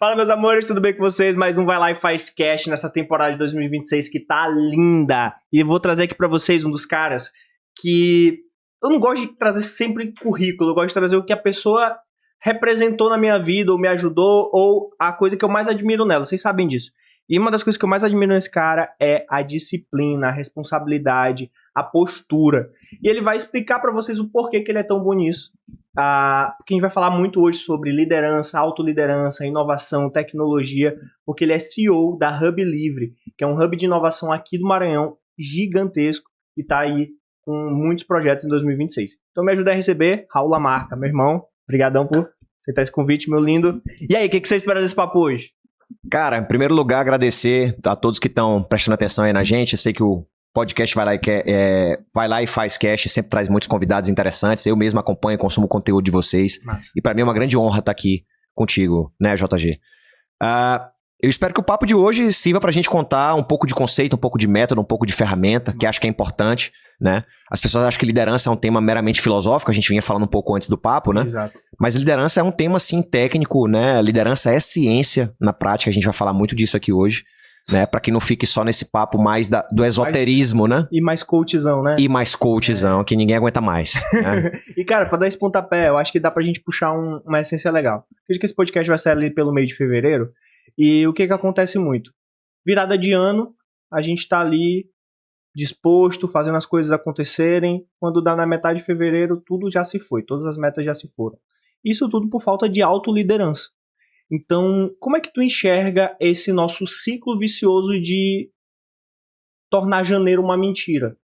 Fala, meus amores, tudo bem com vocês? Mais um Vai Lá e Faz Cast nessa temporada de 2026 que tá linda. E eu vou trazer aqui pra vocês um dos caras que eu não gosto de trazer sempre currículo, eu gosto de trazer o que a pessoa representou na minha vida, ou me ajudou, ou a coisa que eu mais admiro nela. Vocês sabem disso. E uma das coisas que eu mais admiro nesse cara é a disciplina, a responsabilidade, a postura. E ele vai explicar pra vocês o porquê que ele é tão bom nisso. Porque a gente vai falar muito hoje sobre liderança, autoliderança, inovação, tecnologia, porque ele é CEO da Hub Livre, que é um hub de inovação aqui do Maranhão, gigantesco, e tá aí com muitos projetos em 2026. Então me ajuda a receber Raul Lamarca, meu irmão. Obrigadão por aceitar esse convite, meu lindo. E aí, o que você espera desse papo hoje? Cara, em primeiro lugar, agradecer a todos que estão prestando atenção aí na gente. Eu sei que o podcast Vai Lá e Faz Cast sempre traz muitos convidados interessantes. Eu mesmo acompanho e consumo o conteúdo de vocês. Massa. E para mim é uma grande honra estar aqui contigo, né, JG? Eu espero que o papo de hoje sirva pra gente contar um pouco de conceito, um pouco de método, um pouco de ferramenta, que acho que é importante, né? As pessoas acham que liderança é um tema meramente filosófico, a gente vinha falando um pouco antes do papo, né? Exato. Mas liderança é um tema, assim, técnico, né? Liderança é ciência na prática, a gente vai falar muito disso aqui hoje, né? Pra que não fique só nesse papo mais do esoterismo, né? E mais coachzão, né? E mais coachzão, que ninguém aguenta mais. Né? E, cara, pra dar esse pontapé, eu acho que dá pra gente puxar uma essência legal. Acredito que esse podcast vai sair ali pelo meio de fevereiro. E o que acontece muito? Virada de ano, a gente tá ali disposto, fazendo as coisas acontecerem. Quando dá na metade de fevereiro, tudo já se foi. Todas as metas já se foram. Isso tudo por falta de autoliderança. Então, como é que tu enxerga esse nosso ciclo vicioso de tornar janeiro uma mentira?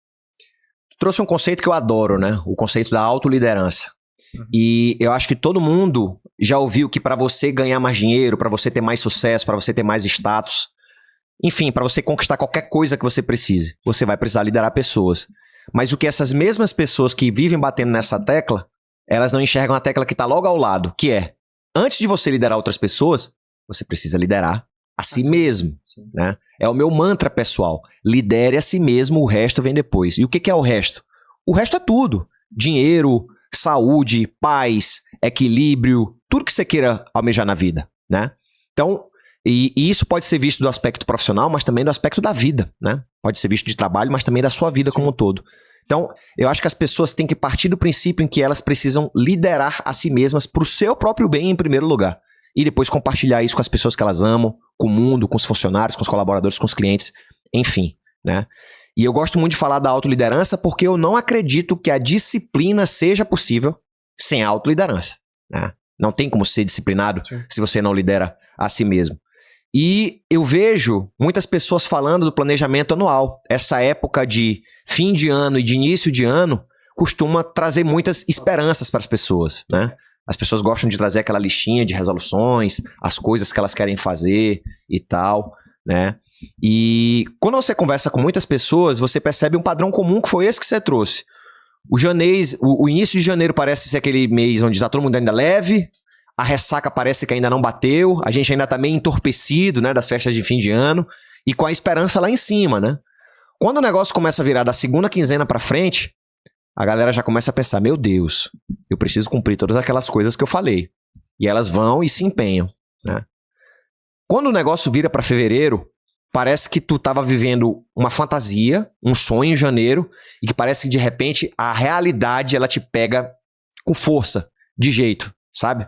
Tu trouxe um conceito que eu adoro, né? O conceito da autoliderança. E eu acho que todo mundo já ouviu que para você ganhar mais dinheiro, para você ter mais sucesso, para você ter mais status, enfim, para você conquistar qualquer coisa que você precise, você vai precisar liderar pessoas. Mas o que essas mesmas pessoas que vivem batendo nessa tecla, elas não enxergam a tecla que está logo ao lado, que é, antes de você liderar outras pessoas, você precisa liderar a si mesmo. Sim. Né? É o meu mantra pessoal. Lidere a si mesmo, o resto vem depois. E o que é o resto? O resto é tudo. Dinheiro, saúde, paz, equilíbrio, tudo que você queira almejar na vida, né? Então, e isso pode ser visto do aspecto profissional, mas também do aspecto da vida, né? Pode ser visto de trabalho, mas também da sua vida como um todo. Então, eu acho que as pessoas têm que partir do princípio em que elas precisam liderar a si mesmas para o seu próprio bem em primeiro lugar. E depois compartilhar isso com as pessoas que elas amam, com o mundo, com os funcionários, com os colaboradores, com os clientes, enfim, né? E eu gosto muito de falar da autoliderança porque eu não acredito que a disciplina seja possível sem a autoliderança. Né? Não tem como ser disciplinado se você não lidera a si mesmo. E eu vejo muitas pessoas falando do planejamento anual. Essa época de fim de ano e de início de ano costuma trazer muitas esperanças para as pessoas. Né? As pessoas gostam de trazer aquela listinha de resoluções, as coisas que elas querem fazer e tal, né? E quando você conversa com muitas pessoas, você percebe um padrão comum que foi esse que você trouxe. O início de janeiro parece ser aquele mês onde está todo mundo ainda leve, a ressaca parece que ainda não bateu, a gente ainda está meio entorpecido, né, das festas de fim de ano, e com a esperança lá em cima, né? Quando o negócio começa a virar da segunda quinzena para frente, a galera já começa a pensar, meu Deus, eu preciso cumprir todas aquelas coisas que eu falei. E elas vão e se empenham, né? Quando o negócio vira para fevereiro, parece que tu estava vivendo uma fantasia, um sonho em janeiro, e que parece que de repente a realidade ela te pega com força, de jeito, sabe?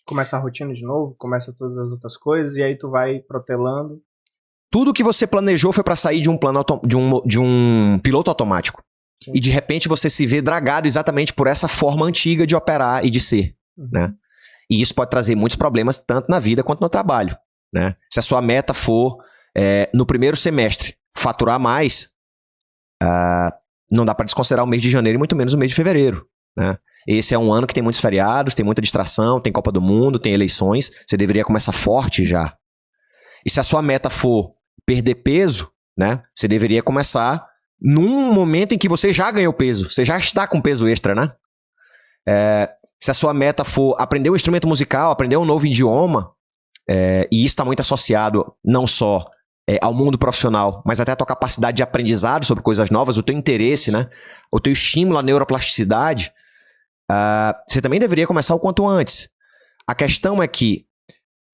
Começa a rotina de novo, começa todas as outras coisas, e aí tu vai protelando. Tudo que você planejou foi para sair de um plano de um piloto automático. Sim. E de repente você se vê dragado exatamente por essa forma antiga de operar e de ser, né? E isso pode trazer muitos problemas tanto na vida quanto no trabalho, né? Se a sua meta for no primeiro semestre faturar mais, não dá para desconsiderar o mês de janeiro e muito menos o mês de fevereiro, né? Esse é um ano que tem muitos feriados, tem muita distração, tem Copa do Mundo, tem eleições, você deveria começar forte já. E se a sua meta for perder peso, né, você deveria começar num momento em que você já ganhou peso, você já está com peso extra, né? Se a sua meta for aprender um instrumento musical, aprender um novo idioma, e isso está muito associado não só ao mundo profissional, mas até a tua capacidade de aprendizado sobre coisas novas, o teu interesse, né? O teu estímulo à neuroplasticidade, você também deveria começar o quanto antes. A questão é que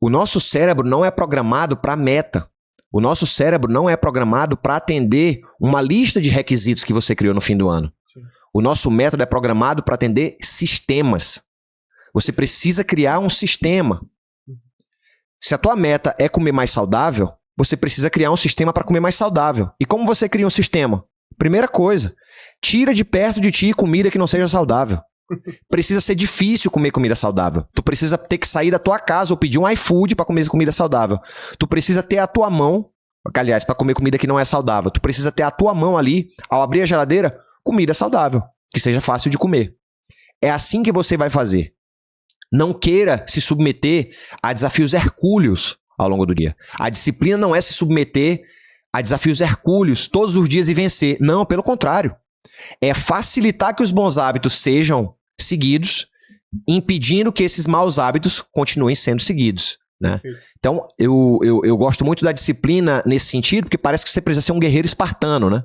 O nosso cérebro não é programado para meta. O nosso cérebro não é programado para atender uma lista de requisitos que você criou no fim do ano. Sim. O nosso método é programado para atender sistemas. Você precisa criar um sistema. Se a tua meta é comer mais saudável, você precisa criar um sistema para comer mais saudável. E como você cria um sistema? Primeira coisa, tira de perto de ti comida que não seja saudável. Precisa ser difícil comer comida saudável. Tu precisa ter que sair da tua casa ou pedir um iFood para comer comida saudável. Tu precisa ter a tua mão, aliás, para comer comida que não é saudável. Tu precisa ter a tua mão ali, ao abrir a geladeira, comida saudável, que seja fácil de comer. É assim que você vai fazer. Não queira se submeter a desafios hercúleos ao longo do dia. A disciplina não é se submeter a desafios hercúleos todos os dias e vencer. Não, pelo contrário. É facilitar que os bons hábitos sejam seguidos, impedindo que esses maus hábitos continuem sendo seguidos, né? Então, eu gosto muito da disciplina nesse sentido, porque parece que você precisa ser um guerreiro espartano, né?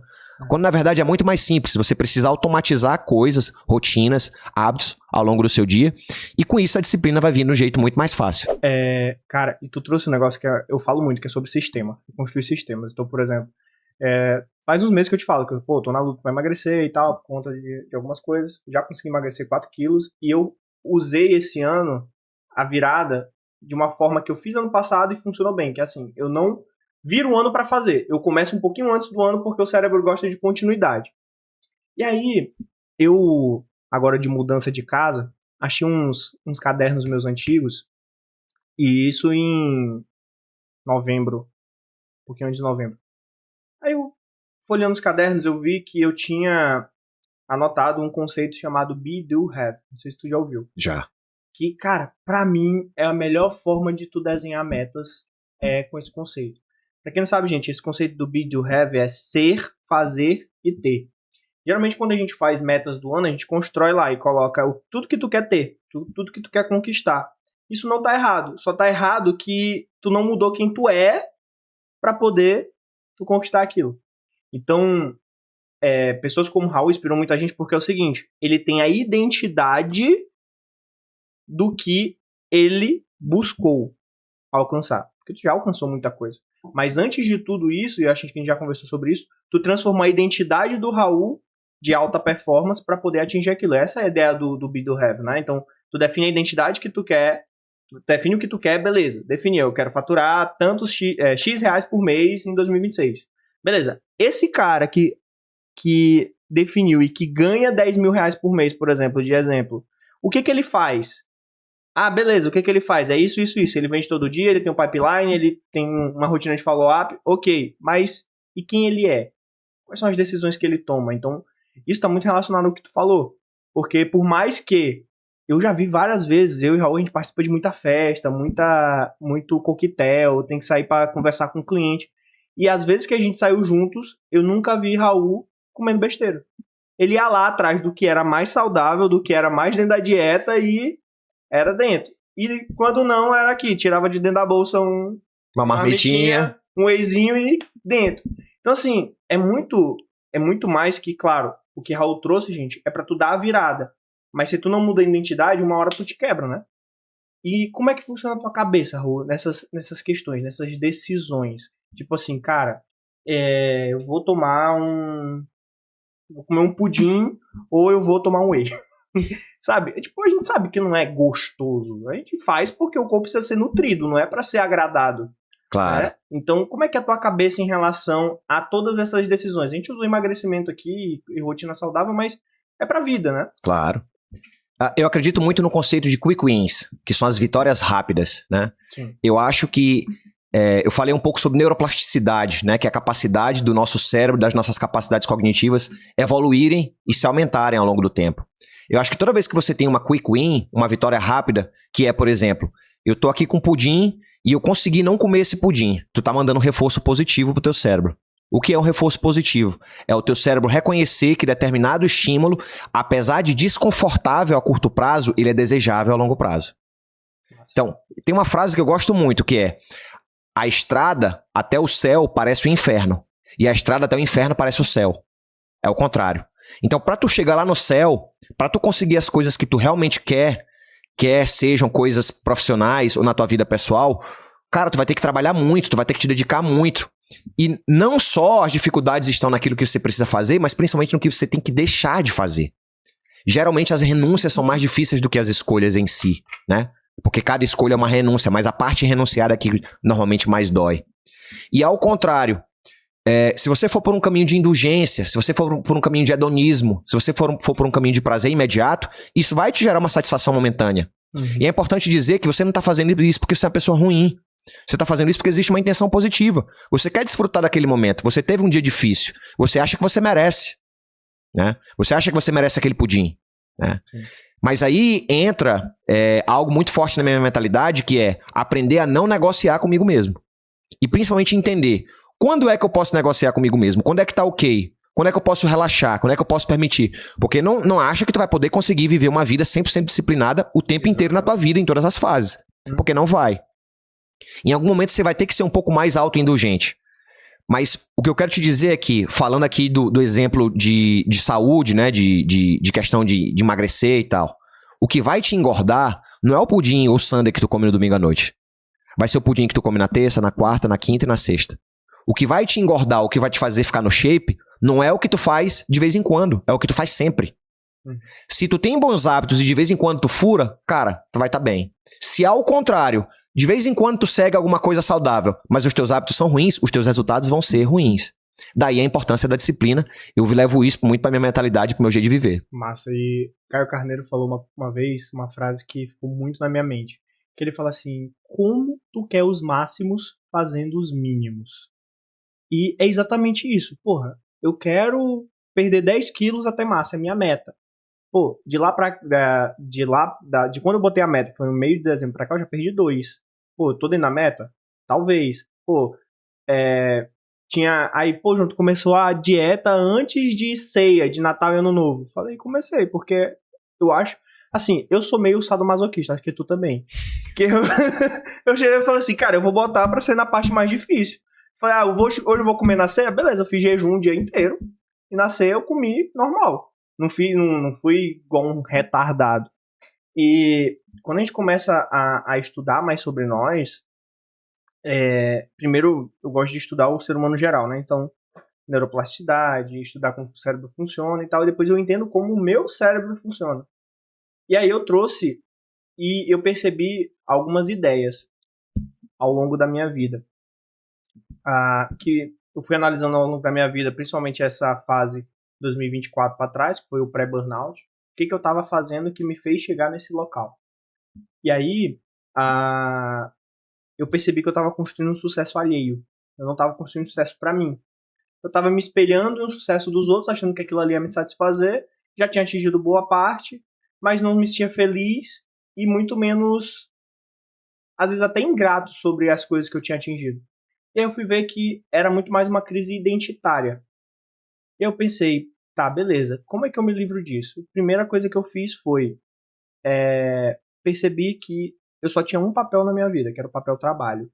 Quando, na verdade, é muito mais simples. Você precisa automatizar coisas, rotinas, hábitos ao longo do seu dia. E com isso, a disciplina vai vir de um jeito muito mais fácil. Cara, e tu trouxe um negócio que eu falo muito, que é sobre sistema. Construir sistemas. Então, por exemplo, faz uns meses que eu te falo que eu tô na luta pra emagrecer e tal, por conta de algumas coisas. Já consegui emagrecer 4 quilos. E eu usei esse ano a virada de uma forma que eu fiz ano passado e funcionou bem. Que é assim, eu não viro o ano pra fazer. Eu começo um pouquinho antes do ano porque o cérebro gosta de continuidade. E aí, eu, agora de mudança de casa, achei uns cadernos meus antigos. E isso em novembro. Um pouquinho antes de novembro. Aí eu, folheando os cadernos, eu vi que eu tinha anotado um conceito chamado Be, Do, Have. Não sei se tu já ouviu. Já. Que, cara, pra mim é a melhor forma de tu desenhar metas com esse conceito. Pra quem não sabe, gente, esse conceito do Be, Do, Have é ser, fazer e ter. Geralmente, quando a gente faz metas do ano, a gente constrói lá e coloca tudo que tu quer ter, tudo que tu quer conquistar. Isso não tá errado. Só tá errado que tu não mudou quem tu é pra poder tu conquistar aquilo. Então, pessoas como o Raul inspiram muita gente porque é o seguinte, ele tem a identidade do que ele buscou alcançar. Porque tu já alcançou muita coisa. Mas antes de tudo isso, e eu acho que a gente já conversou sobre isso, tu transformou a identidade do Raul de alta performance para poder atingir aquilo. Essa é a ideia do Be, Do, Have, né? Então, tu define a identidade que tu quer, tu define o que tu quer, beleza. Definiu, eu quero faturar tantos X reais por mês em 2026. Beleza. Esse cara que definiu e que ganha 10 mil reais por mês, por exemplo, de exemplo, o que ele faz? Ah, beleza, o que ele faz? É isso, isso, isso. Ele vende todo dia, ele tem um pipeline, ele tem uma rotina de follow-up, ok. Mas, e quem ele é? Quais são as decisões que ele toma? Então, isso está muito relacionado ao que tu falou. Porque por mais que eu já vi várias vezes, eu e o Raul, a gente participa de muita festa, muito coquetel, tem que sair para conversar com o cliente. E às vezes que a gente saiu juntos, eu nunca vi Raul comendo besteira. Ele ia lá atrás do que era mais saudável, do que era mais dentro da dieta e era dentro. E quando não, era aqui. Tirava de dentro da bolsa uma marmitinha, um wheyzinho e dentro. Então, assim, é muito mais que, claro, o que Raul trouxe, gente, é pra tu dar a virada. Mas se tu não muda a identidade, uma hora tu te quebra, né? E como é que funciona a tua cabeça, Raul, nessas questões, nessas decisões? Tipo assim, cara, eu vou comer um pudim ou eu vou tomar um whey. Sabe? Tipo, a gente sabe que não é gostoso. A gente faz porque o corpo precisa ser nutrido, não é pra ser agradado. Claro. Né? Então, como é que é a tua cabeça em relação a todas essas decisões? A gente usou emagrecimento aqui e rotina saudável, mas é pra vida, né? Claro. Eu acredito muito no conceito de quick wins, que são as vitórias rápidas, né? Sim. Eu acho que eu falei um pouco sobre neuroplasticidade, né? Que é a capacidade do nosso cérebro, das nossas capacidades cognitivas evoluírem e se aumentarem ao longo do tempo. Eu acho que toda vez que você tem uma quick win, uma vitória rápida, que é, por exemplo, eu tô aqui com pudim e eu consegui não comer esse pudim. Tu tá mandando um reforço positivo pro teu cérebro. O que é um reforço positivo? É o teu cérebro reconhecer que determinado estímulo, apesar de desconfortável a curto prazo, ele é desejável a longo prazo. Nossa. Então, tem uma frase que eu gosto muito, que é: a estrada até o céu parece o inferno, e a estrada até o inferno parece o céu. É o contrário. Então, para tu chegar lá no céu, para tu conseguir as coisas que tu realmente quer, quer sejam coisas profissionais ou na tua vida pessoal, cara, tu vai ter que trabalhar muito, tu vai ter que te dedicar muito. E não só as dificuldades estão naquilo que você precisa fazer, mas principalmente no que você tem que deixar de fazer. Geralmente as renúncias são mais difíceis do que as escolhas em si, né? Porque cada escolha é uma renúncia, mas a parte renunciada é que normalmente mais dói. E ao contrário, se você for por um caminho de indulgência, se você for por um caminho de hedonismo, se você for por um caminho de prazer imediato, isso vai te gerar uma satisfação momentânea. E é importante dizer que você não está fazendo isso porque você é uma pessoa ruim. Você está fazendo isso porque existe uma intenção positiva. Você quer desfrutar daquele momento. Você teve um dia difícil. Você acha que você merece. Né? Você acha que você merece aquele pudim. Né? Mas aí entra algo muito forte na minha mentalidade, que é aprender a não negociar comigo mesmo. E principalmente entender quando é que eu posso negociar comigo mesmo. Quando é que tá ok. Quando é que eu posso relaxar? Quando é que eu posso permitir? Porque não acha que tu vai poder conseguir viver uma vida 100% disciplinada o tempo inteiro na tua vida, em todas as fases. Porque não vai. Em algum momento você vai ter que ser um pouco mais autoindulgente. Mas o que eu quero te dizer é que, falando aqui do exemplo de saúde, né, de questão de emagrecer e tal, o que vai te engordar não é o pudim ou o sundae que tu come no domingo à noite. Vai ser o pudim que tu come na terça, na quarta, na quinta e na sexta. O que vai te engordar, o que vai te fazer ficar no shape, não é o que tu faz de vez em quando, é o que tu faz sempre. Se tu tem bons hábitos e de vez em quando tu fura, cara, tu vai estar bem. Se ao contrário, de vez em quando tu segue alguma coisa saudável, mas os teus hábitos são ruins, os teus resultados vão ser ruins. Daí a importância da disciplina. Eu levo isso muito pra minha mentalidade, pro meu jeito de viver. Massa. E Caio Carneiro falou uma vez uma frase que ficou muito na minha mente. Que ele fala assim, como tu quer os máximos fazendo os mínimos? E é exatamente isso. Porra, eu quero perder 10 quilos até massa, é minha meta. Pô, de quando eu botei a meta, que foi no meio de dezembro pra cá, eu já perdi 2. Pô, eu tô dentro da meta? Talvez. Pô, junto, começou a dieta antes de ceia, de Natal e Ano Novo. Falei, comecei, porque eu acho, assim, eu sou meio sadomasoquista, acho que tu também. Que eu cheguei e falei assim, cara, eu vou botar pra ser na parte mais difícil. Falei, hoje eu vou comer na ceia? Beleza, eu fiz jejum o dia inteiro. E na ceia eu comi normal. Não fui igual um retardado. E quando a gente começa a estudar mais sobre nós, primeiro eu gosto de estudar o ser humano geral, né? Então, neuroplasticidade, estudar como o cérebro funciona e tal. E depois eu entendo como o meu cérebro funciona. E aí eu trouxe e eu percebi algumas ideias ao longo da minha vida. Que eu fui analisando ao longo da minha vida, principalmente essa fase 2024 para trás, que foi o pré-burnout, o que eu estava fazendo que me fez chegar nesse local. E aí, eu percebi que eu estava construindo um sucesso alheio. Eu não estava construindo um sucesso para mim. Eu estava me espelhando no sucesso dos outros, achando que aquilo ali ia me satisfazer, já tinha atingido boa parte, mas não me sentia feliz e muito menos, às vezes até ingrato sobre as coisas que eu tinha atingido. E aí eu fui ver que era muito mais uma crise identitária. E eu pensei, tá, beleza, como é que eu me livro disso? A primeira coisa que eu fiz foi percebi que eu só tinha um papel na minha vida, que era o papel trabalho.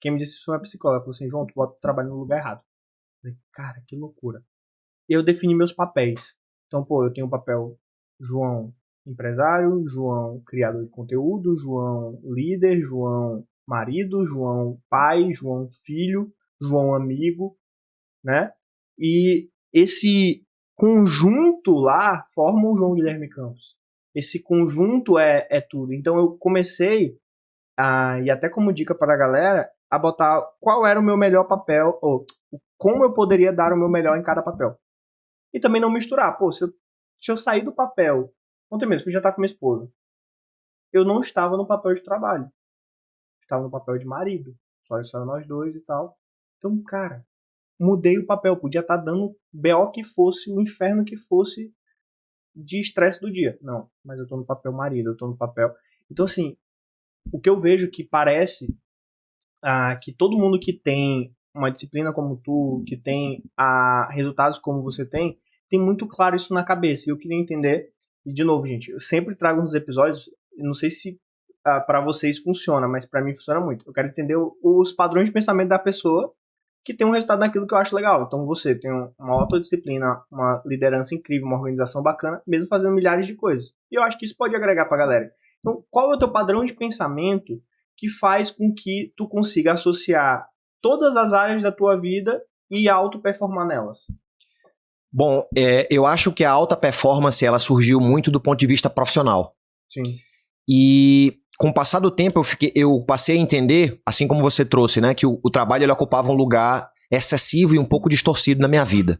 Quem me disse isso foi uma psicóloga. Ela falou assim, João, tu bota o trabalho no lugar errado. Eu falei, cara, que loucura. E eu defini meus papéis. Então, eu tenho o papel João empresário, João criador de conteúdo, João líder, João marido, João pai, João filho, João amigo, né? E esse conjunto lá forma o João Guilherme Campos. Esse conjunto é tudo. Então eu comecei, e até como dica para a galera, a botar qual era o meu melhor papel, ou como eu poderia dar o meu melhor em cada papel. E também não misturar. Se eu sair do papel, ontem mesmo, fui jantar com minha esposa, eu não estava no papel de trabalho. Estava no papel de marido. Só nós dois e tal. Então, cara, mudei o papel. Podia estar dando BO que fosse, o inferno que fosse de estresse do dia. Não, mas eu tô no papel marido, eu tô no papel... Então, assim, o que eu vejo que parece que todo mundo que tem uma disciplina como tu, que tem resultados como você tem muito claro isso na cabeça. E eu queria entender, e de novo, gente, eu sempre trago nos episódios, eu não sei se para vocês funciona, mas para mim funciona muito. Eu quero entender os padrões de pensamento da pessoa que tem um resultado naquilo que eu acho legal. Então você tem uma autodisciplina, uma liderança incrível, uma organização bacana, mesmo fazendo milhares de coisas. E eu acho que isso pode agregar pra galera. Então, qual é o teu padrão de pensamento que faz com que tu consiga associar todas as áreas da tua vida e auto-performar nelas? Bom, eu acho que a alta performance ela surgiu muito do ponto de vista profissional. Sim. E com o passar do tempo eu passei a entender, assim como você trouxe, né, que o trabalho ele ocupava um lugar excessivo e um pouco distorcido na minha vida.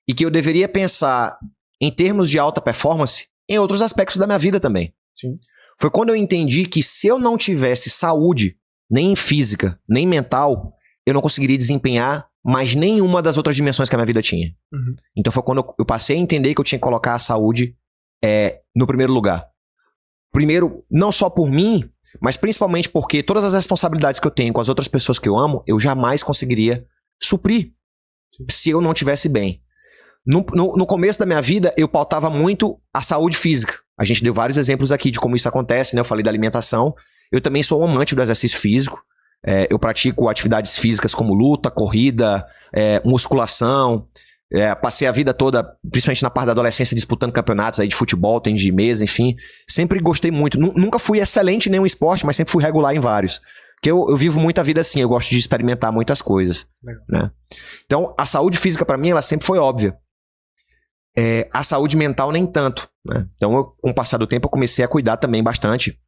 E que eu deveria pensar em termos de alta performance em outros aspectos da minha vida também. Sim. Foi quando eu entendi que se eu não tivesse saúde, nem física, nem mental, eu não conseguiria desempenhar mais nenhuma das outras dimensões que a minha vida tinha. Uhum. Então foi quando eu passei a entender que eu tinha que colocar a saúde no primeiro lugar. Primeiro, não só por mim, mas principalmente porque todas as responsabilidades que eu tenho com as outras pessoas que eu amo, eu jamais conseguiria suprir se eu não estivesse bem. No começo da minha vida, eu pautava muito a saúde física. A gente deu vários exemplos aqui de como isso acontece, né? Eu falei da alimentação. Eu também sou um amante do exercício físico. Eu pratico atividades físicas como luta, corrida, musculação. Passei a vida toda, principalmente na parte da adolescência, disputando campeonatos aí de futebol, tênis de mesa, enfim. Sempre gostei muito. Nunca fui excelente em nenhum esporte, mas sempre fui regular em vários. Porque eu vivo muita vida assim, eu gosto de experimentar muitas coisas. Né? Então, a saúde física pra mim, ela sempre foi óbvia. A saúde mental nem tanto. Né? Então, com o passar do tempo, eu comecei a cuidar também bastante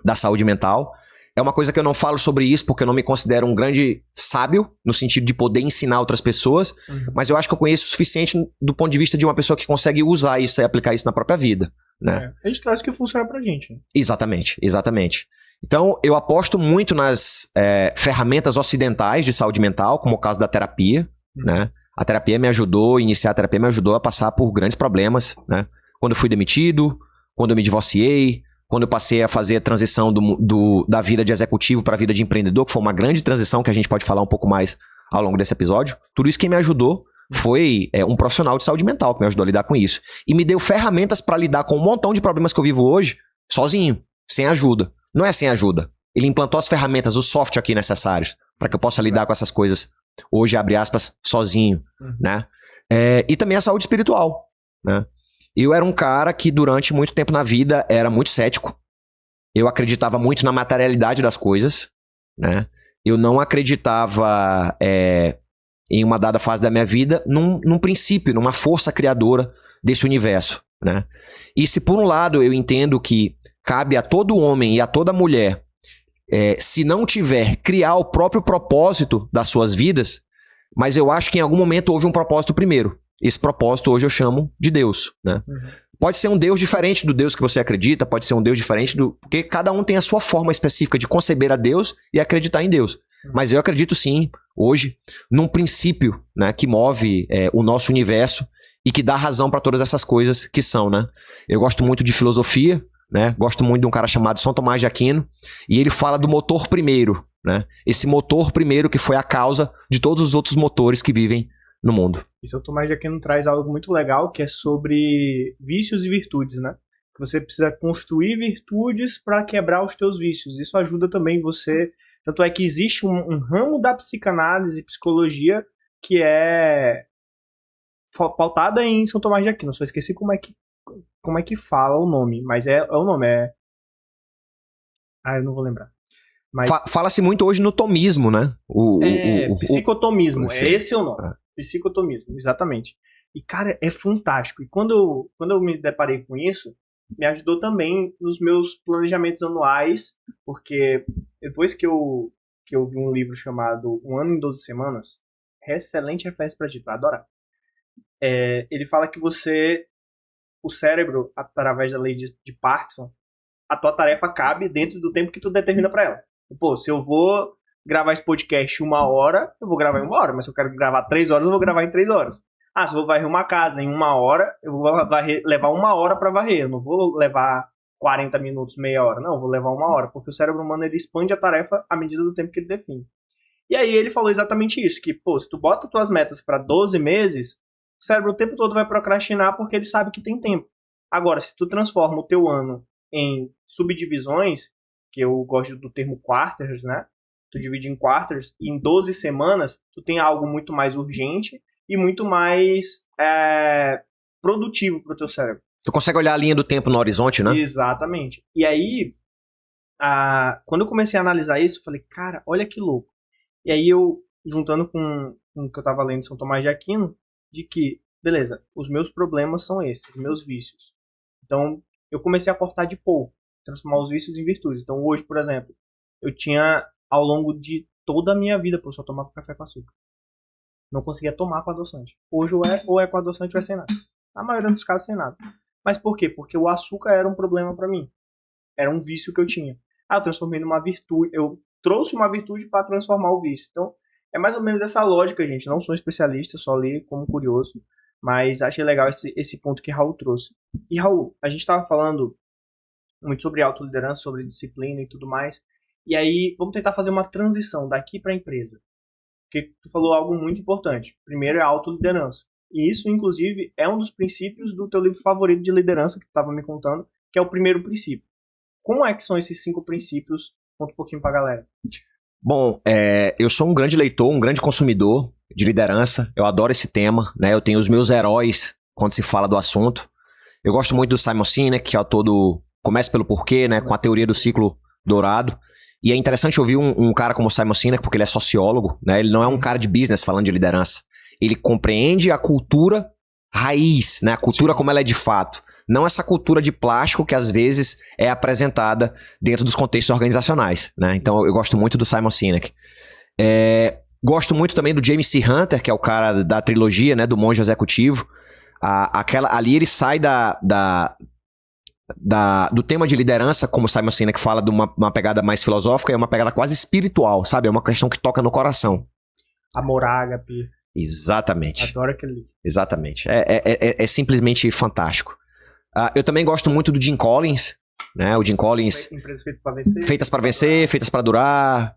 da saúde mental. É uma coisa que eu não falo sobre isso porque eu não me considero um grande sábio, no sentido de poder ensinar outras pessoas, mas eu acho que eu conheço o suficiente do ponto de vista de uma pessoa que consegue usar isso e aplicar isso na própria vida. Né? A gente traz o que funciona pra gente. Né? Exatamente. Então, eu aposto muito nas ferramentas ocidentais de saúde mental, como o caso da terapia, né? A terapia me ajudou, iniciar a terapia me ajudou a passar por grandes problemas, né? Quando eu fui demitido, quando eu me divorciei, quando eu passei a fazer a transição da vida de executivo para a vida de empreendedor, que foi uma grande transição que a gente pode falar um pouco mais ao longo desse episódio. Tudo isso quem me ajudou foi um profissional de saúde mental que me ajudou a lidar com isso. E me deu ferramentas para lidar com um montão de problemas que eu vivo hoje, sozinho, sem ajuda. Não é sem ajuda. Ele implantou as ferramentas, o software aqui necessários para que eu possa lidar com essas coisas hoje, abre aspas, sozinho, né? E também a saúde espiritual, né? Eu era um cara que durante muito tempo na vida era muito cético. Eu acreditava muito na materialidade das coisas, né? Eu não acreditava em uma dada fase da minha vida num princípio, numa força criadora desse universo, né? E se por um lado eu entendo que cabe a todo homem e a toda mulher se não tiver, criar o próprio propósito das suas vidas, mas eu acho que em algum momento houve um propósito primeiro. Esse propósito hoje eu chamo de Deus, né? Pode ser um Deus diferente do Deus que você acredita, pode ser um Deus diferente porque cada um tem a sua forma específica de conceber a Deus e acreditar em Deus. Mas eu acredito sim, hoje, num princípio, né, que move o nosso universo e que dá razão para todas essas coisas que são, né? Eu gosto muito de filosofia, né? Gosto muito de um cara chamado São Tomás de Aquino, e ele fala do motor primeiro, né? Esse motor primeiro que foi a causa de todos os outros motores que vivem no mundo. E São Tomás de Aquino traz algo muito legal, que é sobre vícios e virtudes, né? Que você precisa construir virtudes para quebrar os teus vícios. Isso ajuda também você... Tanto é que existe um ramo da psicanálise e psicologia que é pautada em São Tomás de Aquino. Só esqueci como é que fala o nome, mas é o nome, eu não vou lembrar. Mas... Fala-se muito hoje no tomismo, né? Psicotomismo, esse é o nome. Psicotomismo, exatamente. E, cara, é fantástico. E quando eu me deparei com isso, me ajudou também nos meus planejamentos anuais, porque depois que eu vi um livro chamado Um Ano em 12 Semanas, excelente referência pra ti, tu vai adorar. Ele fala que o cérebro, através da lei de Parkinson, a tua tarefa cabe dentro do tempo que tu determina pra ela. Pô, se eu vou gravar esse podcast 1 hora, eu vou gravar em 1 hora, mas se eu quero gravar 3 horas, eu vou gravar em 3 horas. Se eu vou varrer uma casa em 1 hora, eu vou levar 1 hora pra varrer, eu não vou levar 40 minutos, meia hora, não, eu vou levar 1 hora, porque o cérebro humano, ele expande a tarefa à medida do tempo que ele define. E aí ele falou exatamente isso, que, pô, se tu bota tuas metas pra 12 meses, o cérebro o tempo todo vai procrastinar porque ele sabe que tem tempo. Agora, se tu transforma o teu ano em subdivisões, que eu gosto do termo quarters, né? Tu divide em quarters, e em 12 semanas, tu tem algo muito mais urgente e muito mais produtivo pro teu cérebro. Tu consegue olhar a linha do tempo no horizonte, né? Exatamente. E aí, quando eu comecei a analisar isso, eu falei, cara, olha que louco. E aí eu, juntando com o que eu tava lendo de São Tomás de Aquino, de que, beleza, os meus problemas são esses, meus vícios. Então, eu comecei a cortar de pouco, transformar os vícios em virtudes. Então, hoje, por exemplo, eu tinha, ao longo de toda a minha vida, eu só tomava café com açúcar. Não conseguia tomar com adoçante. Hoje ou é com adoçante ou é sem nada. Na maioria dos casos, sem nada. Mas por quê? Porque o açúcar era um problema pra mim. Era um vício que eu tinha. Eu transformei numa virtude. Eu trouxe uma virtude para transformar o vício. Então, é mais ou menos essa lógica, gente. Não sou especialista, só li como curioso. Mas achei legal esse ponto que Raul trouxe. E Raul, a gente estava falando muito sobre autoliderança, sobre disciplina e tudo mais. E aí, vamos tentar fazer uma transição daqui para a empresa. Porque tu falou algo muito importante. Primeiro é a autoliderança. E isso, inclusive, é um dos princípios do teu livro favorito de liderança, que tu estava me contando, que é o primeiro princípio. Como é que são esses 5 princípios? Conta um pouquinho pra galera. Bom, eu sou um grande leitor, um grande consumidor de liderança. Eu adoro esse tema, né? Eu tenho os meus heróis quando se fala do assunto. Eu gosto muito do Simon Sinek, que é o todo Comece pelo Porquê, né? Com a teoria do ciclo dourado. E é interessante ouvir um cara como o Simon Sinek, porque ele é sociólogo, né? Ele não é um cara de business falando de liderança. Ele compreende a cultura raiz, né? A cultura como ela é de fato. Não essa cultura de plástico que às vezes é apresentada dentro dos contextos organizacionais, né? Então eu gosto muito do Simon Sinek. Gosto muito também do James C. Hunter, que é o cara da trilogia, né? Do Monge Executivo. Ali ele sai do tema de liderança, como o Simon Sinek fala, de uma pegada mais filosófica, é uma pegada quase espiritual, sabe? É uma questão que toca no coração. Amor ágape. Exatamente. Adoro aquele livro. Exatamente. É simplesmente fantástico. Eu também gosto muito do Jim Collins, né? O Jim Collins... Empresas feitas para vencer. Feitas para vencer, feitas para durar,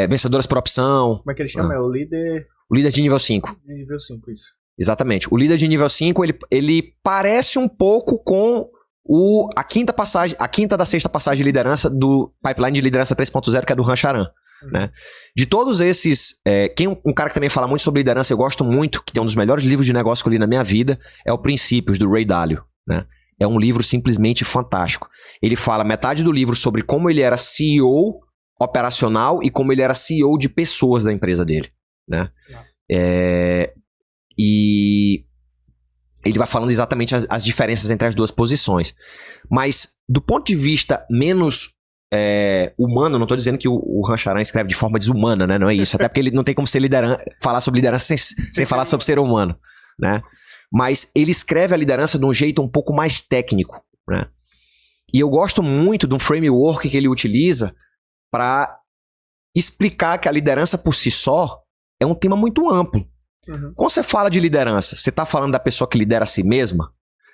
vencedoras por opção. Como é que ele chama? É o líder... O líder de nível 5. De nível 5, isso. Exatamente. O líder de nível 5, ele parece um pouco com a quinta da sexta passagem de liderança do Pipeline de Liderança 3.0, que é do Han Charan. Né? De todos esses, um cara que também fala muito sobre liderança, eu gosto muito, que tem um dos melhores livros de negócio que eu li na minha vida, é o Princípios, do Ray Dalio. Né? É um livro simplesmente fantástico. Ele fala metade do livro sobre como ele era CEO operacional e como ele era CEO de pessoas da empresa dele. Né? E ele vai falando exatamente as diferenças entre as duas posições. Mas do ponto de vista menos humano, não estou dizendo que o Han Charan escreve de forma desumana, né? Não é isso. Até porque ele não tem como falar sobre liderança sem falar sobre ser humano. Né? Mas ele escreve a liderança de um jeito um pouco mais técnico. Né? E eu gosto muito de um framework que ele utiliza para explicar que a liderança por si só é um tema muito amplo. Uhum. Quando você fala de liderança, você está falando da pessoa que lidera a si mesma?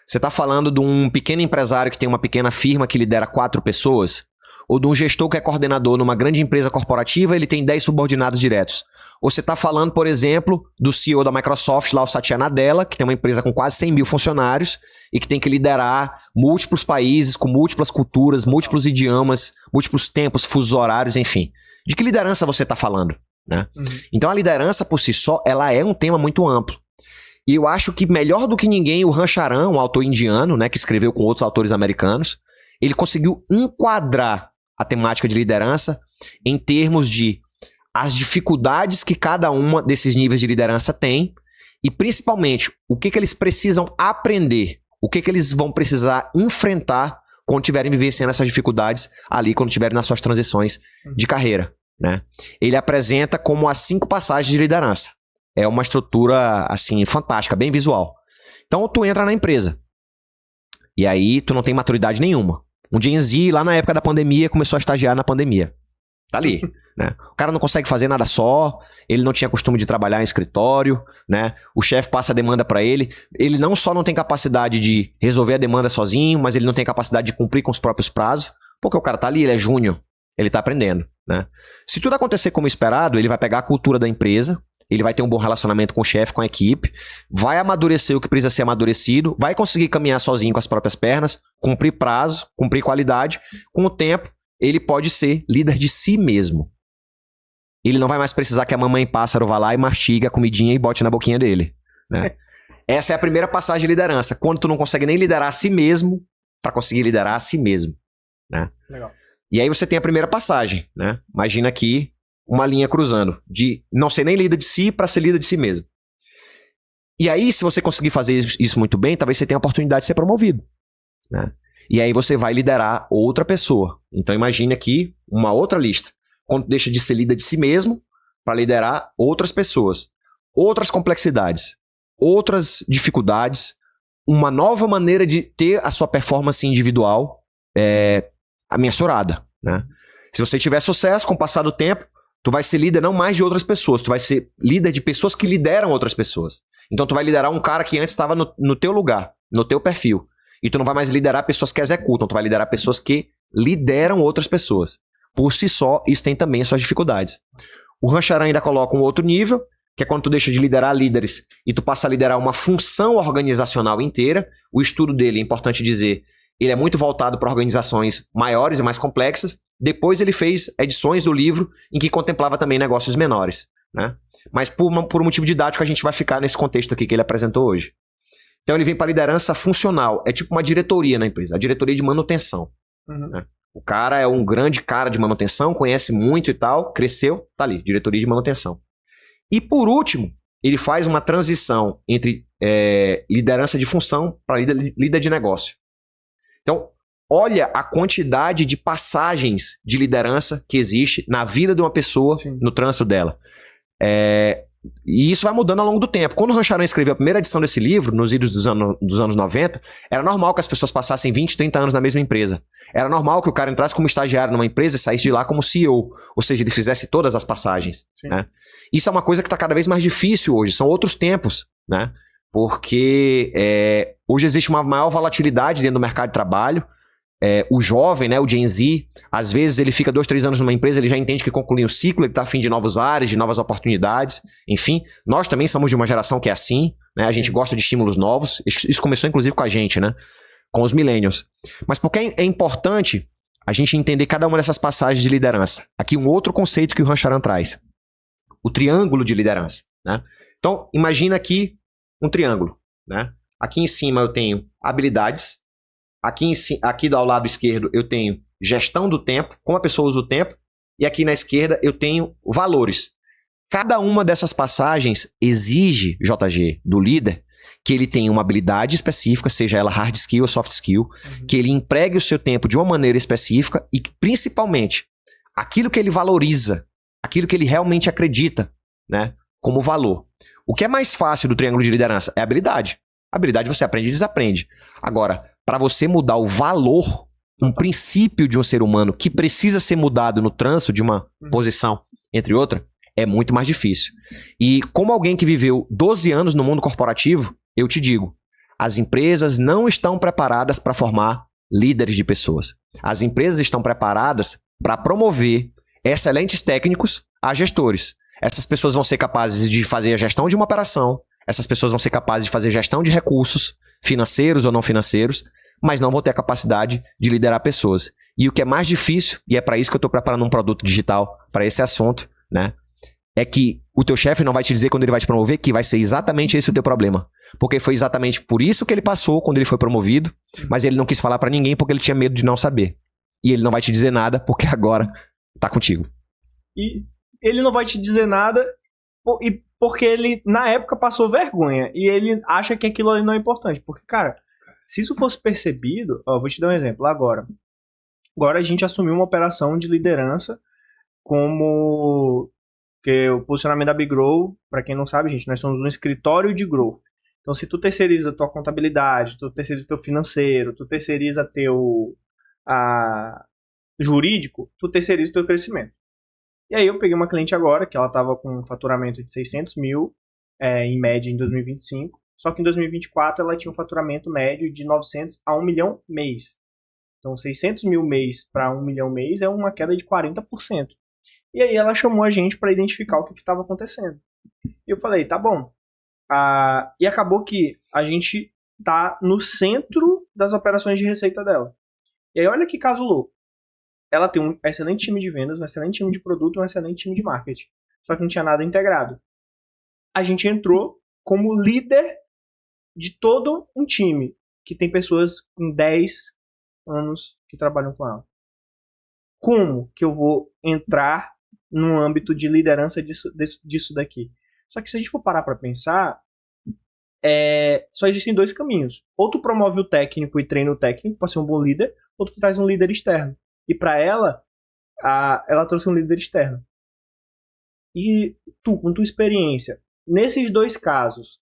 Você está falando de um pequeno empresário que tem uma pequena firma que lidera 4 pessoas? Ou de um gestor que é coordenador numa grande empresa corporativa, ele tem 10 subordinados diretos? Ou você está falando, por exemplo, do CEO da Microsoft, lá o Satya Nadella, que tem uma empresa com quase 100 mil funcionários e que tem que liderar múltiplos países, com múltiplas culturas, múltiplos idiomas, múltiplos tempos, fusos horários, enfim. De que liderança você está falando? Né? Uhum. Então a liderança por si só, ela é um tema muito amplo. E eu acho que melhor do que ninguém, o Han Charan, um autor indiano, né, que escreveu com outros autores americanos, ele conseguiu enquadrar a temática de liderança em termos de as dificuldades que cada uma desses níveis de liderança tem e principalmente o que eles precisam aprender, o que eles vão precisar enfrentar quando estiverem vivenciando essas dificuldades ali, quando estiverem nas suas transições de carreira. Né? Ele apresenta como as 5 passagens de liderança. É uma estrutura assim fantástica, bem visual. Então tu entra na empresa e aí tu não tem maturidade nenhuma. Um Gen Z lá na época da pandemia começou a estagiar na pandemia. Tá ali. Né? O cara não consegue fazer nada só, ele não tinha costume de trabalhar em escritório, né? O chefe passa a demanda para ele. Ele não só não tem capacidade de resolver a demanda sozinho, mas ele não tem capacidade de cumprir com os próprios prazos, porque o cara tá ali, ele é júnior, ele tá aprendendo. Né? Se tudo acontecer como esperado, ele vai pegar a cultura da empresa, ele vai ter um bom relacionamento com o chefe, com a equipe, vai amadurecer o que precisa ser amadurecido, vai conseguir caminhar sozinho com as próprias pernas, cumprir prazo, cumprir qualidade. Com o tempo, ele pode ser líder de si mesmo. Ele não vai mais precisar que a mamãe pássaro vá lá e mastigue a comidinha e bote na boquinha dele. Né? Essa é a primeira passagem de liderança. Quando tu não consegue nem liderar a si mesmo, para conseguir liderar a si mesmo, né? Legal. E aí você tem a primeira passagem, né? Imagina aqui uma linha cruzando, de não ser nem líder de si para ser líder de si mesmo. E aí, se você conseguir fazer isso muito bem, talvez você tenha a oportunidade de ser promovido, né? E aí você vai liderar outra pessoa. Então imagine aqui uma outra lista. Quando deixa de ser líder de si mesmo para liderar outras pessoas, outras complexidades, outras dificuldades, uma nova maneira de ter a sua performance individual mensurada, né? Se você tiver sucesso com o passar do tempo, tu vai ser líder não mais de outras pessoas, tu vai ser líder de pessoas que lideram outras pessoas. Então tu vai liderar um cara que antes estava no teu lugar, no teu perfil. E tu não vai mais liderar pessoas que executam, tu vai liderar pessoas que lideram outras pessoas. Por si só, isso tem também as suas dificuldades. O Rancharan ainda coloca um outro nível, que é quando tu deixa de liderar líderes e tu passa a liderar uma função organizacional inteira. O estudo dele, é importante dizer, ele é muito voltado para organizações maiores e mais complexas. Depois ele fez edições do livro em que contemplava também negócios menores, né? Mas por um motivo didático a gente vai ficar nesse contexto aqui que ele apresentou hoje. Então ele vem para a liderança funcional. É tipo uma diretoria na empresa, a diretoria de manutenção. Né? O cara é um grande cara de manutenção, conhece muito e tal, cresceu, tá ali, diretoria de manutenção. E por último, ele faz uma transição entre liderança de função para líder de negócio. Então, olha a quantidade de passagens de liderança que existe na vida de uma pessoa, sim, no trânsito dela. E isso vai mudando ao longo do tempo. Quando o Rancharan escreveu a primeira edição desse livro, nos idos dos anos 90, era normal que as pessoas passassem 20, 30 anos na mesma empresa. Era normal que o cara entrasse como estagiário numa empresa e saísse de lá como CEO. Ou seja, ele fizesse todas as passagens. Né? Isso é uma coisa que está cada vez mais difícil hoje. São outros tempos, né? Porque hoje existe uma maior volatilidade dentro do mercado de trabalho. O jovem, né, o Gen Z, às vezes ele fica 2, 3 anos numa empresa, ele já entende que concluiu o ciclo, ele está afim de novos ares, de novas oportunidades, enfim. Nós também somos de uma geração que é assim, né, a gente gosta de estímulos novos, isso começou inclusive com a gente, né, com os millennials. Mas por que é importante a gente entender cada uma dessas passagens de liderança? Aqui um outro conceito que o Rancharan traz, o triângulo de liderança, né? Então, imagina aqui um triângulo, né? Aqui em cima eu tenho habilidades. Aqui ao lado esquerdo eu tenho gestão do tempo, como a pessoa usa o tempo, e aqui na esquerda eu tenho valores. Cada uma dessas passagens exige, JG, do líder, que ele tenha uma habilidade específica, seja ela hard skill ou soft skill, que ele empregue o seu tempo de uma maneira específica e, principalmente, aquilo que ele valoriza, aquilo que ele realmente acredita, né, como valor. O que é mais fácil do triângulo de liderança é a habilidade. A habilidade você aprende e desaprende. Agora, para você mudar o valor, um princípio de um ser humano que precisa ser mudado no trânsito de uma posição entre outra, é muito mais difícil. E como alguém que viveu 12 anos no mundo corporativo, eu te digo, as empresas não estão preparadas para formar líderes de pessoas. As empresas estão preparadas para promover excelentes técnicos a gestores. Essas pessoas vão ser capazes de fazer a gestão de uma operação, essas pessoas vão ser capazes de fazer gestão de recursos, financeiros ou não financeiros, mas não vão ter a capacidade de liderar pessoas. E o que é mais difícil, e é para isso que eu estou preparando um produto digital para esse assunto, né, é que o teu chefe não vai te dizer quando ele vai te promover que vai ser exatamente esse o teu problema. Porque foi exatamente por isso que ele passou quando ele foi promovido, mas ele não quis falar para ninguém porque ele tinha medo de não saber. E ele não vai te dizer nada porque agora tá contigo. E ele não vai te dizer nada porque ele, na época, passou vergonha. E ele acha que aquilo ali não é importante. Porque, cara, se isso fosse percebido... Ó, vou te dar um exemplo agora. Agora a gente assumiu uma operação de liderança como... Porque o posicionamento da Big Grow, para quem não sabe, gente, nós somos um escritório de growth. Então, se tu terceiriza tua contabilidade, tu terceiriza teu financeiro, tu terceiriza teu jurídico, tu terceiriza teu crescimento. E aí eu peguei uma cliente agora, que ela estava com um faturamento de 600 mil, em média em 2025, só que em 2024 ela tinha um faturamento médio de 900 a 1 milhão mês. Então 600 mil mês para 1 milhão mês é uma queda de 40%. E aí ela chamou a gente para identificar o que estava acontecendo. E eu falei, tá bom. E acabou que a gente tá no centro das operações de receita dela. E aí olha que caso louco. Ela tem um excelente time de vendas, um excelente time de produto, um excelente time de marketing. Só que não tinha nada integrado. A gente entrou como líder de todo um time que tem pessoas com 10 anos que trabalham com ela. Como que eu vou entrar no âmbito de liderança disso daqui? Só que se a gente for parar para pensar, só existem 2 caminhos. Ou tu promove o técnico e treina o técnico para ser um bom líder, ou tu traz um líder externo. E para ela trouxe um líder externo. E tu, com tua experiência, nesses 2 casos,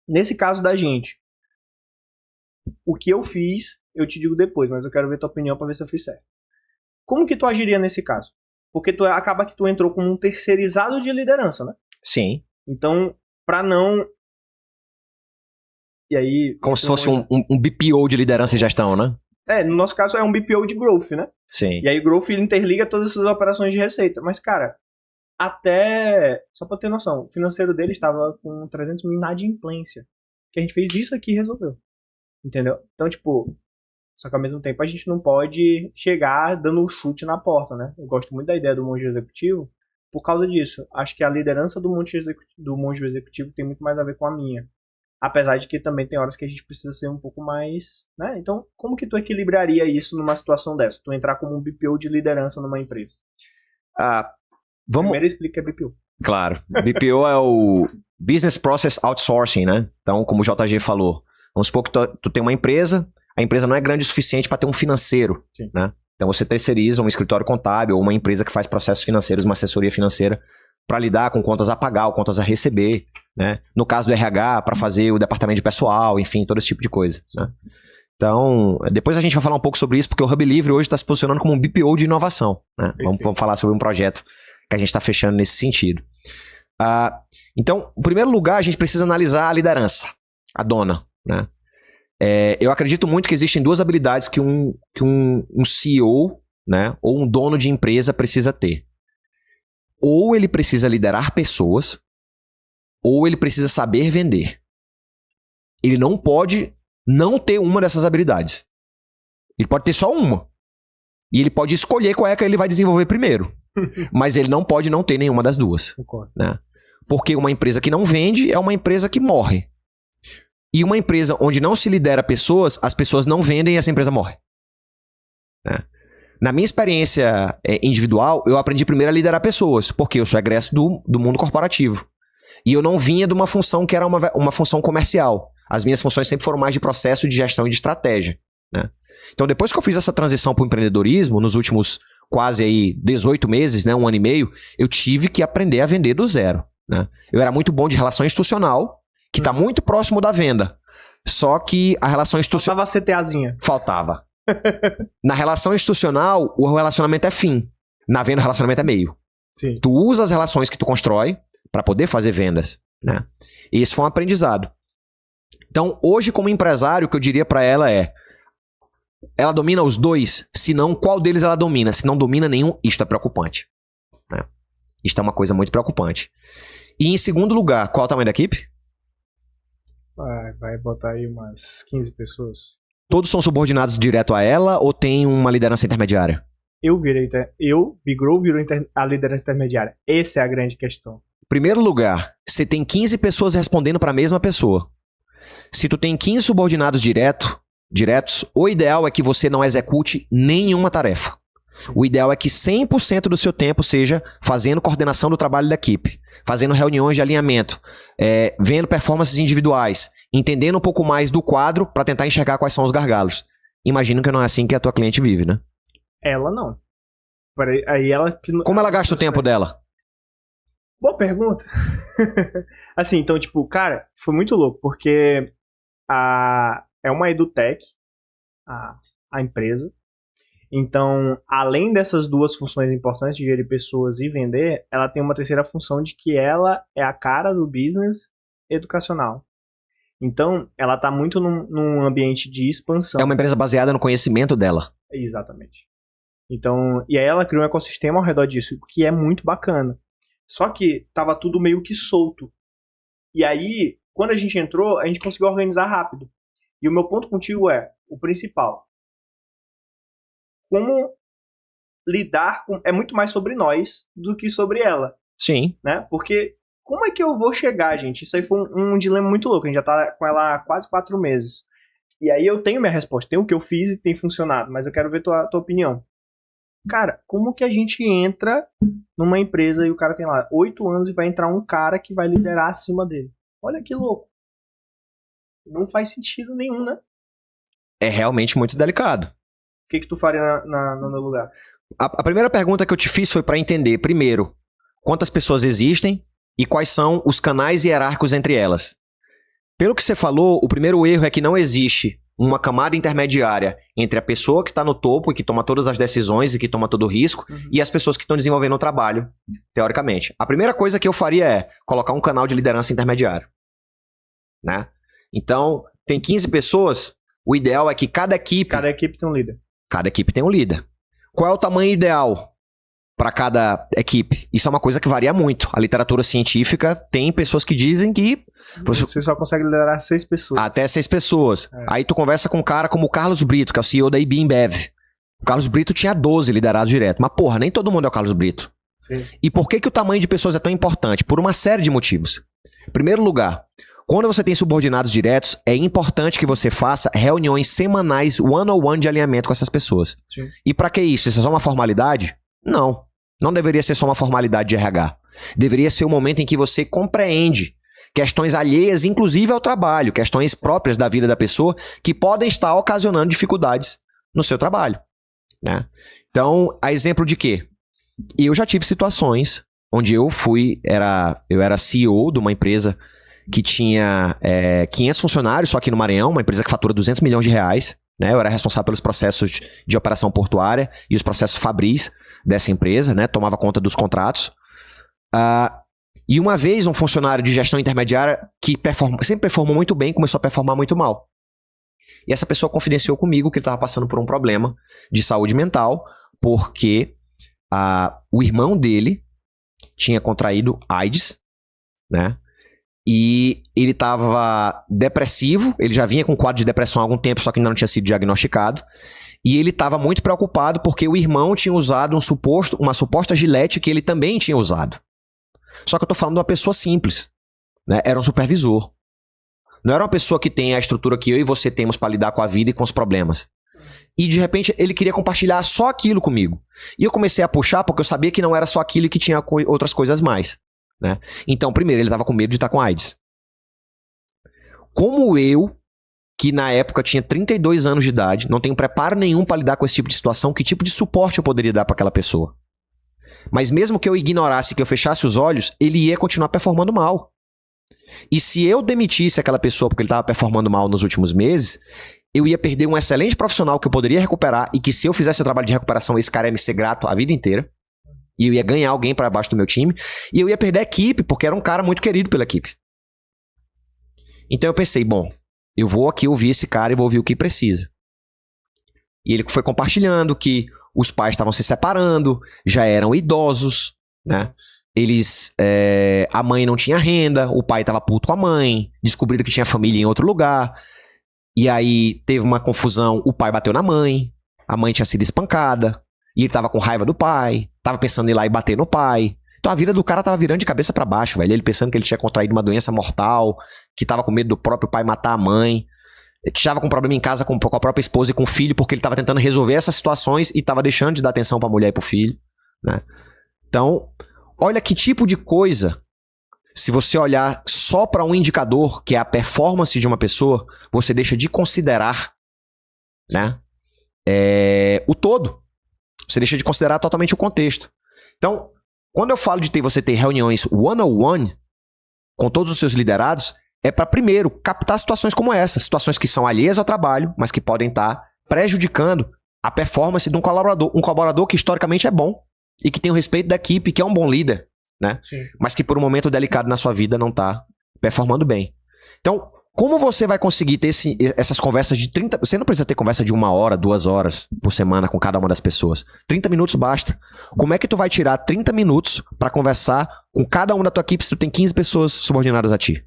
nesse caso da gente, o que eu fiz, eu te digo depois, mas eu quero ver tua opinião para ver se eu fiz certo. Como que tu agiria nesse caso? Porque acaba que tu entrou como um terceirizado de liderança, né? Sim. Então, pra não... E aí... Como se fosse um BPO de liderança e gestão, né? No nosso caso é um BPO de growth, né? Sim. E aí growth ele interliga todas essas operações de receita. Mas, cara, só pra ter noção, o financeiro dele estava com 300 mil inadimplência. Que a gente fez isso aqui e resolveu. Entendeu? Então, tipo... Só que ao mesmo tempo a gente não pode chegar dando um chute na porta, né? Eu gosto muito da ideia do monge executivo por causa disso. Acho que a liderança do monge executivo tem muito mais a ver com a minha. Apesar de que também tem horas que a gente precisa ser um pouco mais... né? Então, como que tu equilibraria isso numa situação dessa? Tu entrar como um BPO de liderança numa empresa. Primeiro explica o que é BPO. Claro. BPO é o Business Process Outsourcing, né? Então, como o JG falou, vamos supor que tu tem uma empresa... A empresa não é grande o suficiente para ter um financeiro, né? Então você terceiriza um escritório contábil ou uma empresa que faz processos financeiros, uma assessoria financeira para lidar com contas a pagar ou contas a receber, né? No caso do RH, para fazer o departamento de pessoal, enfim, todo esse tipo de coisa, né? Então, depois a gente vai falar um pouco sobre isso, porque o Hub Livre hoje está se posicionando como um BPO de inovação, né? Vamos falar sobre um projeto que a gente está fechando nesse sentido. Então, em primeiro lugar, a gente precisa analisar a liderança, a dona, né? Eu acredito muito que existem 2 habilidades que um CEO, né, ou um dono de empresa precisa ter. Ou ele precisa liderar pessoas, ou ele precisa saber vender. Ele não pode não ter uma dessas habilidades. Ele pode ter só uma. E ele pode escolher qual é que ele vai desenvolver primeiro. Mas ele não pode não ter nenhuma das 2. Né? Porque uma empresa que não vende é uma empresa que morre. E uma empresa onde não se lidera pessoas, as pessoas não vendem e essa empresa morre. Né? Na minha experiência individual, eu aprendi primeiro a liderar pessoas, porque eu sou egresso do mundo corporativo. E eu não vinha de uma função que era uma função comercial. As minhas funções sempre foram mais de processo, de gestão e de estratégia. Né? Então, depois que eu fiz essa transição para o empreendedorismo, nos últimos quase aí 18 meses, né, 1 ano e meio, eu tive que aprender a vender do zero. Né? Eu era muito bom de relação institucional, que está muito próximo da venda. Só que a relação institucional... Faltava a CTAzinha. Faltava. Na relação institucional, o relacionamento é fim. Na venda, o relacionamento é meio. Sim. Tu usa as relações que tu constrói para poder fazer vendas. Né? E esse foi um aprendizado. Então, hoje, como empresário, o que eu diria para ela é... Ela domina os 2? Se não, qual deles ela domina? Se não domina nenhum, isto é preocupante. Né? Isto é uma coisa muito preocupante. E em segundo lugar, qual é o tamanho da equipe? Vai botar aí umas 15 pessoas. Todos são subordinados direto a ela ou tem uma liderança intermediária? Bigrow virou a liderança intermediária. Essa é a grande questão. Primeiro lugar, você tem 15 pessoas respondendo para a mesma pessoa. Se tu tem 15 subordinados diretos, o ideal é que você não execute nenhuma tarefa. O ideal é que 100% do seu tempo seja fazendo coordenação do trabalho da equipe, fazendo reuniões de alinhamento, vendo performances individuais, entendendo um pouco mais do quadro para tentar enxergar quais são os gargalos. Imagino que não é assim que a tua cliente vive, né? Ela não. Aí ela... Como ela gasta o tempo dela? Boa pergunta. Assim, então, tipo, cara, foi muito louco, porque é uma edutech, a empresa. Então, além dessas 2 funções importantes de gerir pessoas e vender, ela tem uma terceira função de que ela é a cara do business educacional. Então, ela está muito num ambiente de expansão. É uma empresa baseada no conhecimento dela. Exatamente. Então, e aí ela criou um ecossistema ao redor disso, que é muito bacana. Só que tava tudo meio que solto. E aí, quando a gente entrou, a gente conseguiu organizar rápido. E o meu ponto contigo é o principal. Como lidar com... É muito mais sobre nós do que sobre ela. Sim. Né? Porque como é que eu vou chegar, gente? Isso aí foi um dilema muito louco. A gente já tá com ela há quase 4 meses. E aí eu tenho minha resposta. Tem o que eu fiz e tem funcionado. Mas eu quero ver tua opinião. Cara, como que a gente entra numa empresa e o cara tem lá 8 anos e vai entrar um cara que vai liderar acima dele? Olha que louco. Não faz sentido nenhum, né? É realmente muito delicado. O que tu faria no meu lugar? A primeira pergunta que eu te fiz foi para entender, primeiro, quantas pessoas existem e quais são os canais hierárquicos entre elas. Pelo que você falou, o primeiro erro é que não existe uma camada intermediária entre a pessoa que está no topo e que toma todas as decisões e que toma todo o risco e as pessoas que estão desenvolvendo o trabalho, teoricamente. A primeira coisa que eu faria é colocar um canal de liderança intermediário. Né? Então, tem 15 pessoas, o ideal é que cada equipe tem um líder. Cada equipe tem um líder. Qual é o tamanho ideal para cada equipe? Isso é uma coisa que varia muito. A literatura científica tem pessoas que dizem que você só consegue liderar 6 pessoas. Até 6 pessoas. Aí tu conversa com um cara como o Carlos Brito, que é o CEO da IB InBev. O Carlos Brito tinha 12 liderados direto. Mas porra, nem todo mundo é o Carlos Brito. Sim. E por que o tamanho de pessoas é tão importante? Por uma série de motivos. Em primeiro lugar, quando você tem subordinados diretos, é importante que você faça reuniões semanais one-on-one de alinhamento com essas pessoas. Sim. E pra que isso? Isso é só uma formalidade? Não. Não deveria ser só uma formalidade de RH. Deveria ser o momento em que você compreende questões alheias, inclusive ao trabalho, questões próprias da vida da pessoa, que podem estar ocasionando dificuldades no seu trabalho. Né? Então, a exemplo de quê? Eu já tive situações onde eu era CEO de uma empresa que tinha 500 funcionários, só aqui no Maranhão, uma empresa que fatura 200 milhões de reais. Né? Eu era responsável pelos processos de operação portuária e os processos fabris dessa empresa, né? Tomava conta dos contratos. E uma vez um funcionário de gestão intermediária que sempre performou muito bem, começou a performar muito mal. E essa pessoa confidenciou comigo que ele estava passando por um problema de saúde mental, porque o irmão dele tinha contraído AIDS, né? E ele estava depressivo, ele já vinha com quadro de depressão há algum tempo, só que ainda não tinha sido diagnosticado. E ele estava muito preocupado porque o irmão tinha usado uma suposta gilete que ele também tinha usado. Só que eu tô falando de uma pessoa simples, né? Era um supervisor. Não era uma pessoa que tem a estrutura que eu e você temos para lidar com a vida e com os problemas. E de repente ele queria compartilhar só aquilo comigo. E eu comecei a puxar porque eu sabia que não era só aquilo e que tinha outras coisas mais. Né? Então, primeiro, ele estava com medo de estar com AIDS. Como eu, que na época tinha 32 anos de idade, não tenho preparo nenhum para lidar com esse tipo de situação, que tipo de suporte eu poderia dar para aquela pessoa? Mas mesmo que eu ignorasse, que eu fechasse os olhos, ele ia continuar performando mal. E se eu demitisse aquela pessoa porque ele estava performando mal nos últimos meses, eu ia perder um excelente profissional que eu poderia recuperar e que se eu fizesse o trabalho de recuperação, esse cara ia me ser grato a vida inteira. E eu ia ganhar alguém para baixo do meu time. E eu ia perder a equipe, porque era um cara muito querido pela equipe. Então eu pensei, bom, eu vou aqui ouvir esse cara e vou ouvir o que precisa. E ele foi compartilhando que os pais estavam se separando, já eram idosos, né? A mãe não tinha renda, o pai estava puto com a mãe, descobriram que tinha família em outro lugar. E aí teve uma confusão, o pai bateu na mãe, a mãe tinha sido espancada, e ele tava com raiva do pai, tava pensando em ir lá e bater no pai. Então a vida do cara tava virando de cabeça pra baixo, velho. Ele pensando que ele tinha contraído uma doença mortal, que tava com medo do próprio pai matar a mãe. Ele tava com problema em casa com a própria esposa e com o filho, porque ele tava tentando resolver essas situações e tava deixando de dar atenção pra mulher e pro filho, né? Então, olha que tipo de coisa, se você olhar só pra um indicador, que é a performance de uma pessoa, você deixa de considerar, né, o todo. Você deixa de considerar totalmente o contexto. Então, quando eu falo de você ter reuniões one-on-one com todos os seus liderados, é para, primeiro, captar situações como essa. Situações que são alheias ao trabalho, mas que podem estar prejudicando a performance de um colaborador. Um colaborador que historicamente é bom e que tem o respeito da equipe, que é um bom líder, né? Sim. Mas que por um momento delicado na sua vida não está performando bem. Então, como você vai conseguir ter essas conversas de 30... Você não precisa ter conversa de 1 hora, 2 horas por semana com cada uma das pessoas. 30 minutos basta. Como é que tu vai tirar 30 minutos para conversar com cada uma da tua equipe se tu tem 15 pessoas subordinadas a ti?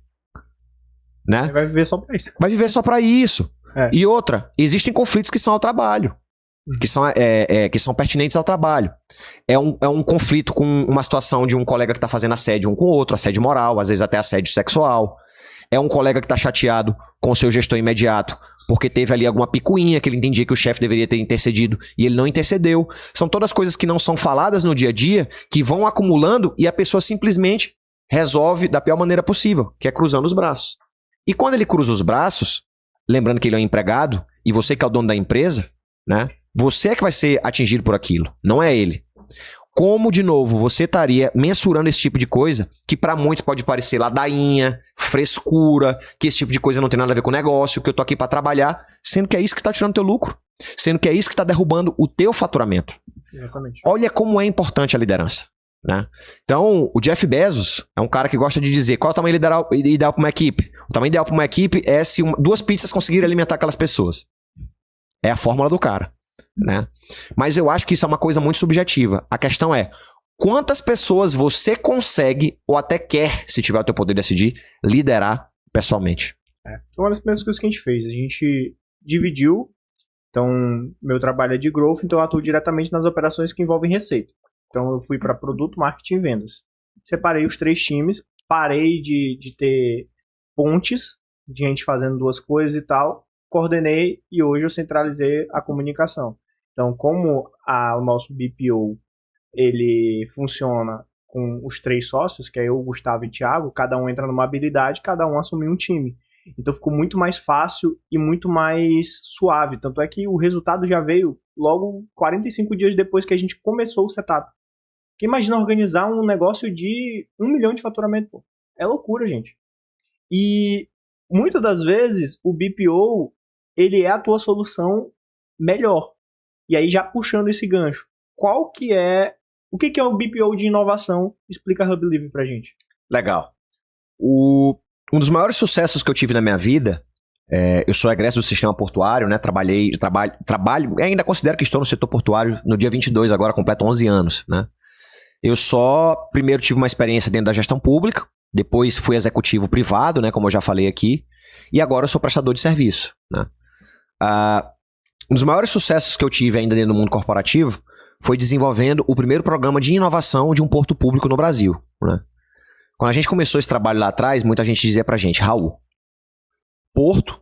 Né? Vai viver só pra isso. Vai viver só pra isso. E outra, existem conflitos que são ao trabalho. que são pertinentes ao trabalho. É um conflito com uma situação de um colega que está fazendo assédio um com o outro, assédio moral, às vezes até assédio sexual. É um colega que está chateado com o seu gestor imediato, porque teve ali alguma picuinha que ele entendia que o chefe deveria ter intercedido e ele não intercedeu. São todas coisas que não são faladas no dia a dia, que vão acumulando e a pessoa simplesmente resolve da pior maneira possível, que é cruzando os braços. E quando ele cruza os braços, lembrando que ele é um empregado, e você que é o dono da empresa, né? Você é que vai ser atingido por aquilo, não é ele. Como, de novo, você estaria mensurando esse tipo de coisa, que para muitos pode parecer ladainha, frescura, que esse tipo de coisa não tem nada a ver com o negócio, que eu tô aqui para trabalhar, sendo que é isso que tá tirando teu lucro, sendo que é isso que tá derrubando o teu faturamento. Exatamente. Olha como é importante a liderança, né? Então, o Jeff Bezos é um cara que gosta de dizer qual é o tamanho ideal para uma equipe. O tamanho ideal para uma equipe é se duas pizzas conseguirem alimentar aquelas pessoas. É a fórmula do cara, né? Mas eu acho que isso é uma coisa muito subjetiva. A questão é, quantas pessoas você consegue, ou até quer, se tiver o teu poder de decidir, liderar pessoalmente? Foi uma das primeiras coisas que a gente fez. A gente dividiu. Então, meu trabalho é de growth, então eu atuo diretamente nas operações que envolvem receita. Então, eu fui para produto, marketing e vendas. Separei os 3 times, parei de ter pontes, de gente fazendo 2 coisas e tal, coordenei e hoje eu centralizei a comunicação. Então, como o nosso BPO, ele funciona com os 3 sócios, que é eu, Gustavo e Thiago, cada um entra numa habilidade, cada um assume um time. Então ficou muito mais fácil e muito mais suave. Tanto é que o resultado já veio logo 45 dias depois que a gente começou o setup. Porque imagina organizar um negócio de 1 milhão de faturamento, pô. É loucura, gente. E muitas das vezes o BPO, ele é a tua solução melhor. E aí já puxando esse gancho, o que é o BPO de inovação? Explica a Hub Livre pra gente. Legal. Um dos maiores sucessos que eu tive na minha vida, eu sou egresso do sistema portuário, né? Trabalho, ainda considero que estou no setor portuário no dia 22, agora completo 11 anos, né? Eu primeiro tive uma experiência dentro da gestão pública, depois fui executivo privado, né? Como eu já falei aqui, e agora eu sou prestador de serviço, né? Um dos maiores sucessos que eu tive ainda dentro do mundo corporativo foi desenvolvendo o primeiro programa de inovação de um porto público no Brasil, né? Quando a gente começou esse trabalho lá atrás, muita gente dizia pra gente, Raul, porto,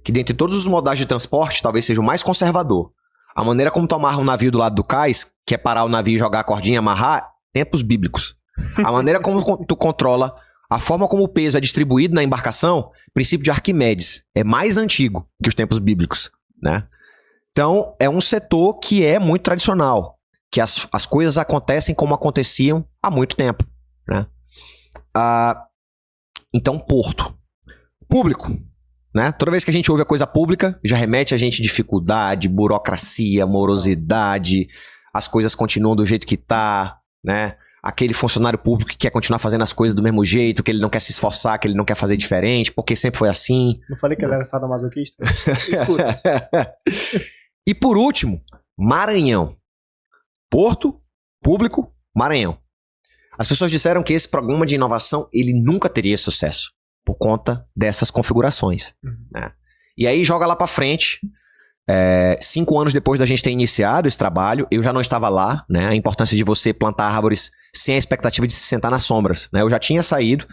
que dentre todos os modais de transporte, talvez seja o mais conservador. A maneira como tu amarra um navio do lado do cais, que é parar o navio e jogar a cordinha e amarrar, tempos bíblicos. A maneira como tu controla, a forma como o peso é distribuído na embarcação, princípio de Arquimedes, é mais antigo que os tempos bíblicos, né? Então, é um setor que é muito tradicional, que as coisas acontecem como aconteciam há muito tempo, né? Então, porto. Público, né? Toda vez que a gente ouve a coisa pública, já remete a gente dificuldade, burocracia, morosidade, as coisas continuam do jeito que tá, né? Aquele funcionário público que quer continuar fazendo as coisas do mesmo jeito, que ele não quer se esforçar, que ele não quer fazer diferente, porque sempre foi assim. Não falei que ele era sadomasoquista? Escuta. E por último, Maranhão. Porto, público, Maranhão. As pessoas disseram que esse programa de inovação ele nunca teria sucesso por conta dessas configurações, né? E aí joga lá pra frente, 5 anos depois da gente ter iniciado esse trabalho, eu já não estava lá, né? A importância de você plantar árvores sem a expectativa de se sentar nas sombras, né? Eu já tinha saído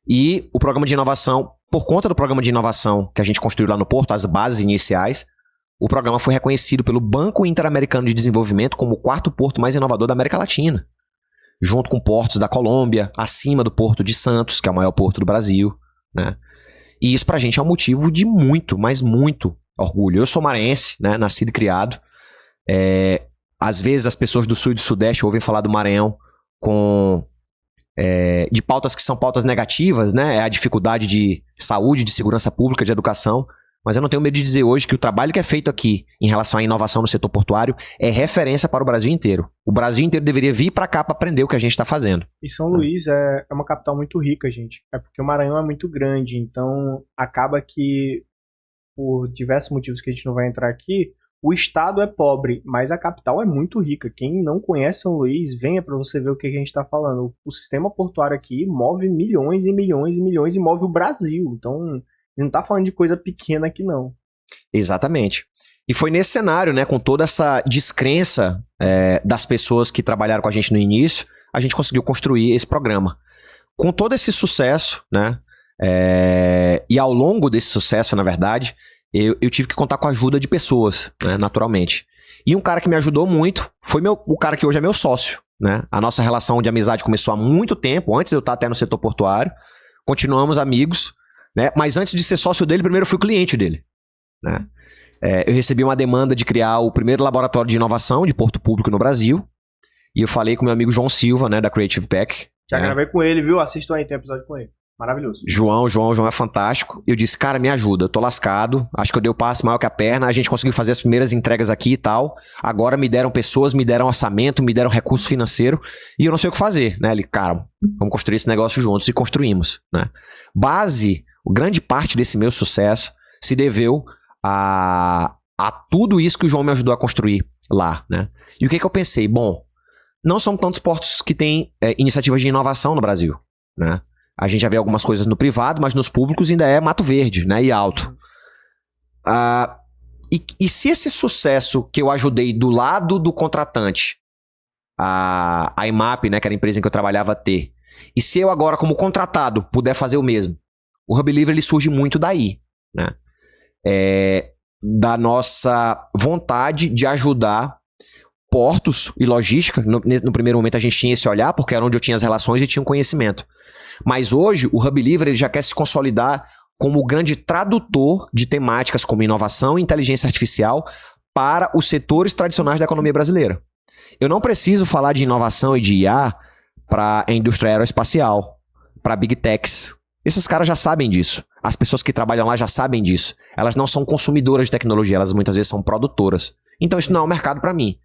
e o programa de inovação, por conta do programa de inovação que a gente construiu lá no Porto, as bases iniciais, o programa foi reconhecido pelo Banco Interamericano de Desenvolvimento como o 4º porto mais inovador da América Latina, junto com portos da Colômbia, acima do Porto de Santos, que é o maior porto do Brasil, né? E isso pra gente é um motivo de muito, mas muito orgulho. Eu sou maranhense, né? Nascido e criado. Às vezes as pessoas do Sul e do Sudeste ouvem falar do Maranhão de pautas que são pautas negativas, né? É a dificuldade de saúde, de segurança pública, de educação. Mas eu não tenho medo de dizer hoje que o trabalho que é feito aqui em relação à inovação no setor portuário é referência para o Brasil inteiro. O Brasil inteiro deveria vir para cá para aprender o que a gente está fazendo. E São Luís é uma capital muito rica, gente. É porque o Maranhão é muito grande, então acaba que, por diversos motivos que a gente não vai entrar aqui, o estado é pobre, mas a capital é muito rica. Quem não conhece São Luís, venha para você ver o que a gente está falando. O sistema portuário aqui move milhões e milhões e milhões e move o Brasil. Então, não tá falando de coisa pequena aqui, não. Exatamente. E foi nesse cenário, né, com toda essa descrença das pessoas que trabalharam com a gente no início, a gente conseguiu construir esse programa. Com todo esse sucesso, né, e ao longo desse sucesso, na verdade, eu tive que contar com a ajuda de pessoas, né, naturalmente. E um cara que me ajudou muito foi o cara que hoje é meu sócio, né? A nossa relação de amizade começou há muito tempo, antes de eu estar até no setor portuário. Continuamos amigos, né? Mas antes de ser sócio dele, primeiro eu fui cliente dele, né? Eu recebi uma demanda de criar o primeiro laboratório de inovação de porto público no Brasil. E eu falei com meu amigo João Silva, né, da Creative Pack. Já gravei com ele, viu? Assistam aí, tem episódio com ele. Maravilhoso. João é fantástico. Eu disse, cara, me ajuda, eu tô lascado. Acho que eu dei o passo maior que a perna. A gente conseguiu fazer as primeiras entregas aqui e tal. Agora me deram pessoas, me deram orçamento, me deram recurso financeiro. E eu não sei o que fazer, né? Ele, cara, vamos construir esse negócio juntos. E construímos, né? Grande parte desse meu sucesso se deveu a tudo isso que o João me ajudou a construir lá, né? E o que eu pensei? Bom, não são tantos portos que têm iniciativas de inovação no Brasil, né? A gente já vê algumas coisas no privado, mas nos públicos ainda é mato verde, né? E alto. E se esse sucesso que eu ajudei do lado do contratante, a IMAP, né, que era a empresa em que eu trabalhava, ter, e se eu agora, como contratado, puder fazer o mesmo, o Hub Livre ele surge muito daí, né? Da nossa vontade de ajudar portos e logística. No primeiro momento a gente tinha esse olhar, porque era onde eu tinha as relações e tinha um conhecimento. Mas hoje o Hub Livre ele já quer se consolidar como o grande tradutor de temáticas como inovação e inteligência artificial para os setores tradicionais da economia brasileira. Eu não preciso falar de inovação e de IA para a indústria aeroespacial, para Big Techs. Esses caras já sabem disso. As pessoas que trabalham lá já sabem disso. Elas não são consumidoras de tecnologia, elas muitas vezes são produtoras. Então isso não é um mercado para mim.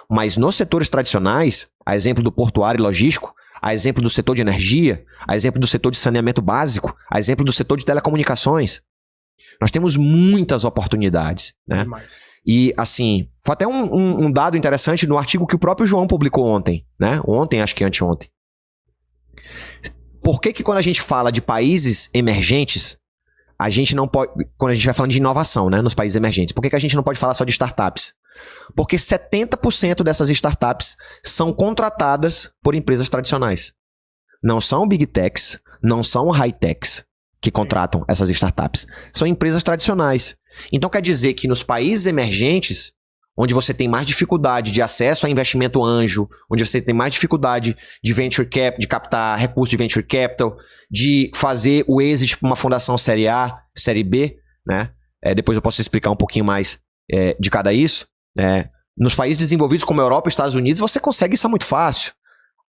Mas nos setores tradicionais, a exemplo do portuário e logístico, a exemplo do setor de energia, a exemplo do setor de saneamento básico, a exemplo do setor de telecomunicações, nós temos muitas oportunidades, né? E assim, foi até um dado interessante no artigo que o próprio João publicou ontem, né? Ontem, acho que anteontem. Por que quando a gente fala de países emergentes, a gente não pode, quando a gente vai falando de inovação, né, nos países emergentes, por que a gente não pode falar só de startups? Porque 70% dessas startups são contratadas por empresas tradicionais. Não são Big Techs, não são High Techs que contratam essas startups. São empresas tradicionais. Então quer dizer que nos países emergentes, onde você tem mais dificuldade de acesso a investimento anjo, onde você tem mais dificuldade de venture cap, de captar recursos de venture capital, de fazer o exit para uma fundação série A, série B, né? Depois eu posso explicar um pouquinho mais de cada isso. Nos países desenvolvidos como a Europa e Estados Unidos, você consegue isso muito fácil.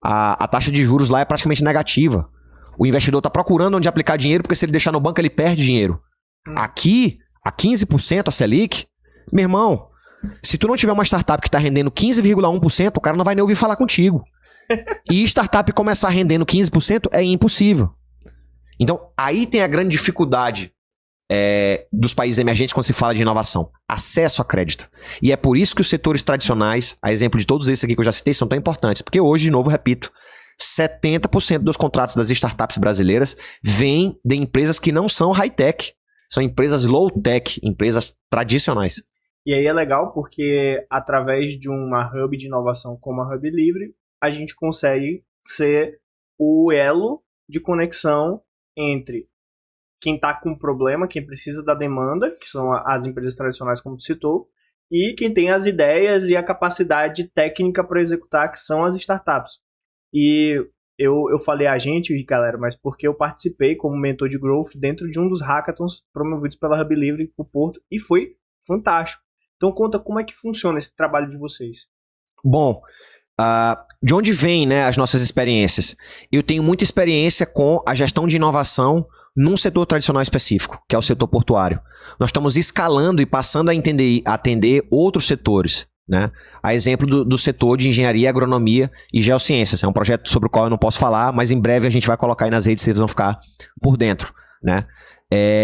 A taxa de juros lá é praticamente negativa. O investidor está procurando onde aplicar dinheiro, porque se ele deixar no banco, ele perde dinheiro. Aqui, a 15% a Selic, meu irmão, se tu não tiver uma startup que está rendendo 15,1%, o cara não vai nem ouvir falar contigo. E startup começar rendendo 15% é impossível. Então, aí tem a grande dificuldade dos países emergentes quando se fala de inovação. Acesso a crédito. E é por isso que os setores tradicionais, a exemplo de todos esses aqui que eu já citei, são tão importantes. Porque hoje, de novo, repito, 70% dos contratos das startups brasileiras vêm de empresas que não são high-tech. São empresas low-tech, empresas tradicionais. E aí é legal porque através de uma hub de inovação como a Hub Livre, a gente consegue ser o elo de conexão entre quem está com problema, quem precisa da demanda, que são as empresas tradicionais, como tu citou, e quem tem as ideias e a capacidade técnica para executar, que são as startups. E eu falei a gente, galera, mas porque eu participei como mentor de growth dentro de um dos hackathons promovidos pela Hub Livre para o Porto, e foi fantástico. Então conta como é que funciona esse trabalho de vocês. Bom, de onde vem, né, as nossas experiências? Eu tenho muita experiência com a gestão de inovação num setor tradicional específico, que é o setor portuário. Nós estamos escalando e passando a atender outros setores, né? A exemplo do setor de engenharia, agronomia e geociências. É um projeto sobre o qual eu não posso falar, mas em breve a gente vai colocar aí nas redes, vocês vão ficar por dentro, né?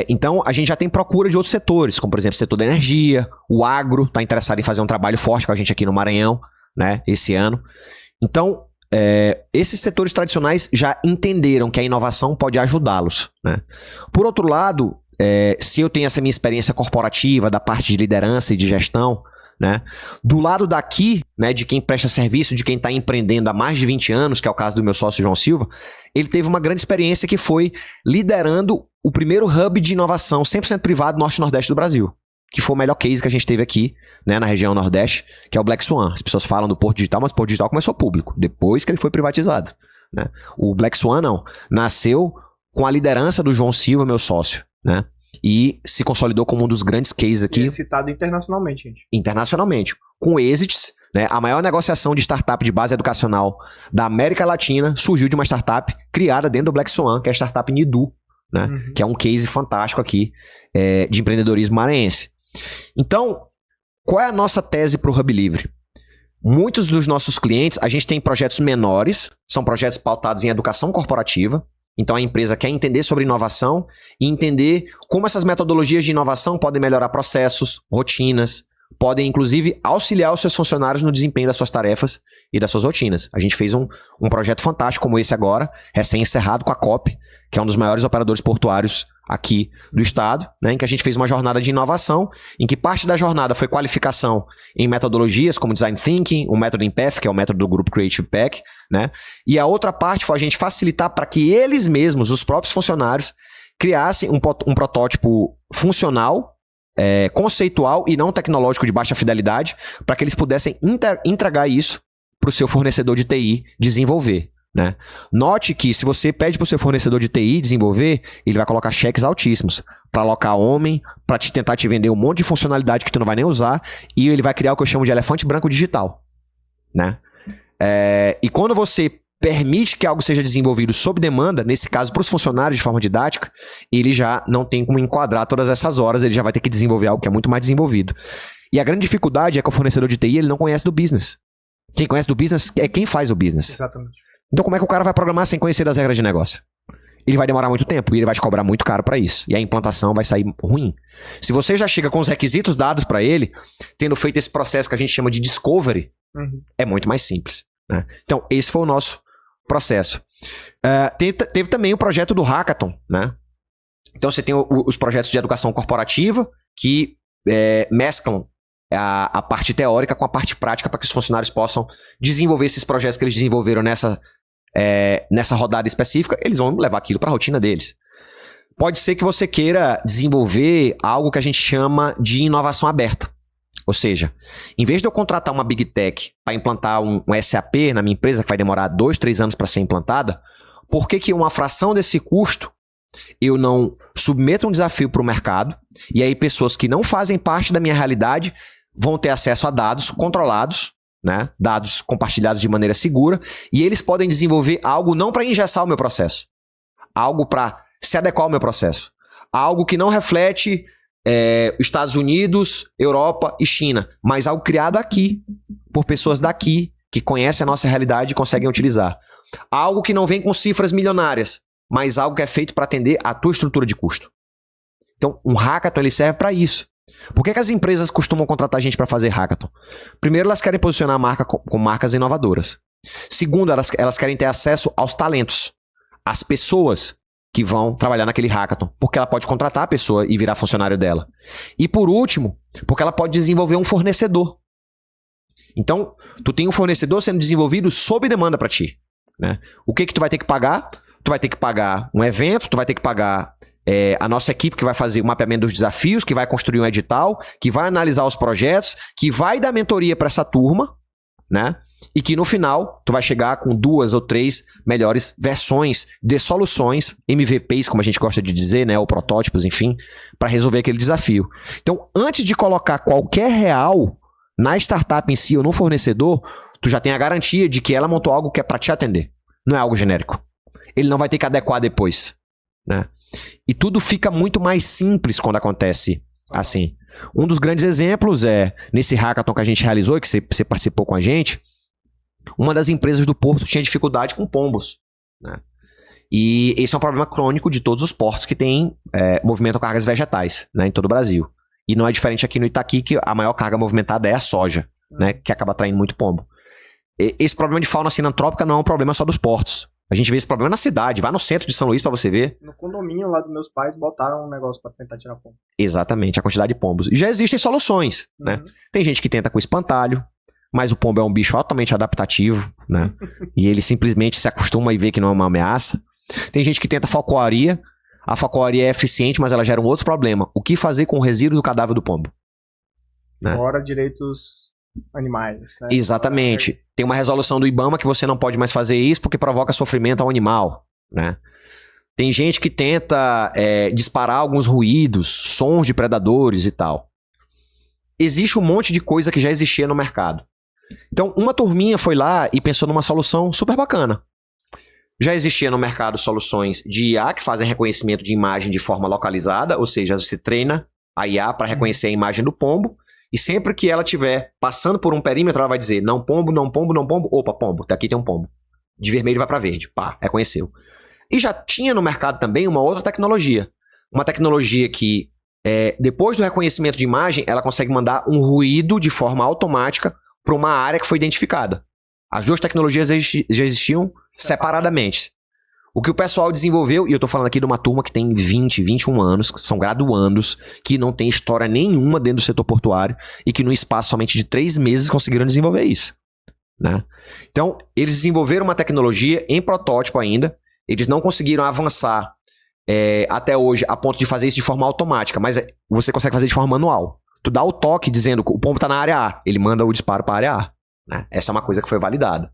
Então, a gente já tem procura de outros setores, como por exemplo o setor da energia, o agro está interessado em fazer um trabalho forte com a gente aqui no Maranhão, né, esse ano. Então, esses setores tradicionais já entenderam que a inovação pode ajudá-los, né? Por outro lado, se eu tenho essa minha experiência corporativa da parte de liderança e de gestão, né, do lado daqui, né, de quem presta serviço, de quem está empreendendo há mais de 20 anos, que é o caso do meu sócio João Silva, ele teve uma grande experiência que foi liderando o primeiro hub de inovação 100% privado norte e nordeste do Brasil, que foi o melhor case que a gente teve aqui, né, na região nordeste, que é o Black Swan. As pessoas falam do Porto Digital, mas o Porto Digital começou público, depois que ele foi privatizado, né? O Black Swan não, nasceu com a liderança do João Silva, meu sócio, né? E se consolidou como um dos grandes cases aqui. E é citado internacionalmente, gente. Internacionalmente. Com exits, né? A maior negociação de startup de base educacional da América Latina surgiu de uma startup criada dentro do Black Swan, que é a startup Nidu, né? Que é um case fantástico aqui de empreendedorismo maranhense. Então, qual é a nossa tese para o Hub Livre? Muitos dos nossos clientes, a gente tem projetos menores, são projetos pautados em educação corporativa. Então a empresa quer entender sobre inovação e entender como essas metodologias de inovação podem melhorar processos, rotinas, podem inclusive auxiliar os seus funcionários no desempenho das suas tarefas e das suas rotinas. A gente fez um projeto fantástico como esse agora, recém-encerrado com a COP, que é um dos maiores operadores portuários aqui do estado, né, em que a gente fez uma jornada de inovação, em que parte da jornada foi qualificação em metodologias como Design Thinking, o método IMPEF, que é o método do grupo Creative Pack, né, e a outra parte foi a gente facilitar para que eles mesmos, os próprios funcionários, criassem um protótipo funcional, conceitual e não tecnológico de baixa fidelidade, para que eles pudessem entregar isso para o seu fornecedor de TI desenvolver. Né? Note que se você pede para o seu fornecedor de TI desenvolver, ele vai colocar cheques altíssimos para alocar homem, para tentar te vender um monte de funcionalidade que tu não vai nem usar, e ele vai criar o que eu chamo de elefante branco digital. Né? E quando você permite que algo seja desenvolvido sob demanda, nesse caso para os funcionários de forma didática, ele já não tem como enquadrar todas essas horas, ele já vai ter que desenvolver algo que é muito mais desenvolvido. E a grande dificuldade é que o fornecedor de TI ele não conhece do business. Quem conhece do business é quem faz o business. Exatamente. Então como é que o cara vai programar sem conhecer das regras de negócio? Ele vai demorar muito tempo e ele vai te cobrar muito caro para isso. E a implantação vai sair ruim. Se você já chega com os requisitos dados para ele, tendo feito esse processo que a gente chama de discovery, é muito mais simples. Né? Então esse foi o nosso processo. Teve também o projeto do Hackathon. Né? Então você tem os projetos de educação corporativa que mesclam a parte teórica com a parte prática para que os funcionários possam desenvolver esses projetos que eles desenvolveram nessa rodada específica, eles vão levar aquilo para a rotina deles. Pode ser que você queira desenvolver algo que a gente chama de inovação aberta. Ou seja, em vez de eu contratar uma Big Tech para implantar um SAP na minha empresa, que vai demorar 2, 3 anos para ser implantada, por que uma fração desse custo eu não submeto um desafio para o mercado e aí pessoas que não fazem parte da minha realidade vão ter acesso a dados controlados, né? Dados compartilhados de maneira segura, e eles podem desenvolver algo não para engessar o meu processo, algo para se adequar ao meu processo, algo que não reflete Estados Unidos, Europa e China, mas algo criado aqui, por pessoas daqui, que conhecem a nossa realidade e conseguem utilizar. Algo que não vem com cifras milionárias, mas algo que é feito para atender a tua estrutura de custo. Então, um hackathon ele serve para isso. Por que as empresas costumam contratar gente para fazer hackathon? Primeiro, elas querem posicionar a marca com marcas inovadoras. Segundo, elas querem ter acesso aos talentos, às pessoas que vão trabalhar naquele hackathon, porque ela pode contratar a pessoa e virar funcionário dela. E por último, porque ela pode desenvolver um fornecedor. Então, tu tem um fornecedor sendo desenvolvido sob demanda para ti. Né? O que tu vai ter que pagar? Tu vai ter que pagar um evento, tu vai ter que pagar a nossa equipe que vai fazer o mapeamento dos desafios, que vai construir um edital, que vai analisar os projetos, que vai dar mentoria para essa turma, né? E que no final tu vai chegar com 2 ou 3 melhores versões de soluções, MVPs, como a gente gosta de dizer, né? Ou protótipos, enfim, para resolver aquele desafio. Então, antes de colocar qualquer real na startup em si ou no fornecedor, tu já tem a garantia de que ela montou algo que é para te atender. Não é algo genérico. Ele não vai ter que adequar depois, né? E tudo fica muito mais simples quando acontece assim. Um dos grandes exemplos nesse hackathon que a gente realizou, que você participou com a gente, uma das empresas do porto tinha dificuldade com pombos. Né? E esse é um problema crônico de todos os portos que têm movimentam cargas vegetais, né, em todo o Brasil. E não é diferente aqui no Itaqui, que a maior carga movimentada é a soja, né, que acaba atraindo muito pombo. Esse problema de fauna sinantrópica não é um problema só dos portos. A gente vê esse problema na cidade. Vai no centro de São Luís pra você ver. No condomínio lá dos meus pais botaram um negócio pra tentar tirar pombo. Exatamente, a quantidade de pombos. E já existem soluções, né? Tem gente que tenta com espantalho, mas o pombo é um bicho altamente adaptativo, né? E ele simplesmente se acostuma e vê que não é uma ameaça. Tem gente que tenta falcoaria. A falcoaria é eficiente, mas ela gera um outro problema. O que fazer com o resíduo do cadáver do pombo? Né? Fora direitos animais, né? Exatamente. Tem uma resolução do IBAMA que você não pode mais fazer isso porque provoca sofrimento ao animal, né? Tem gente que tenta disparar alguns ruídos, sons de predadores e tal. Existe um monte de coisa que já existia no mercado. Então, uma turminha foi lá e pensou numa solução super bacana. Já existia no mercado soluções de IA que fazem reconhecimento de imagem de forma localizada, ou seja, você treina a IA para reconhecer a imagem do pombo, e sempre que ela estiver passando por um perímetro, ela vai dizer não pombo, não pombo, não pombo. Opa, pombo, aqui tem um pombo. De vermelho vai para verde. Pá, reconheceu. E já tinha no mercado também uma outra tecnologia. Uma tecnologia que, depois do reconhecimento de imagem, ela consegue mandar um ruído de forma automática para uma área que foi identificada. As duas tecnologias já existiam separadamente. O que o pessoal desenvolveu, e eu tô falando aqui de uma turma que tem 20, 21 anos, que são graduandos, que não tem história nenhuma dentro do setor portuário e que no espaço somente de 3 meses conseguiram desenvolver isso, né? Então, eles desenvolveram uma tecnologia em protótipo ainda, eles não conseguiram avançar até hoje a ponto de fazer isso de forma automática, mas você consegue fazer de forma manual. Tu dá o toque dizendo que o pombo tá na área A, ele manda o disparo para a área A, né? Essa é uma coisa que foi validada.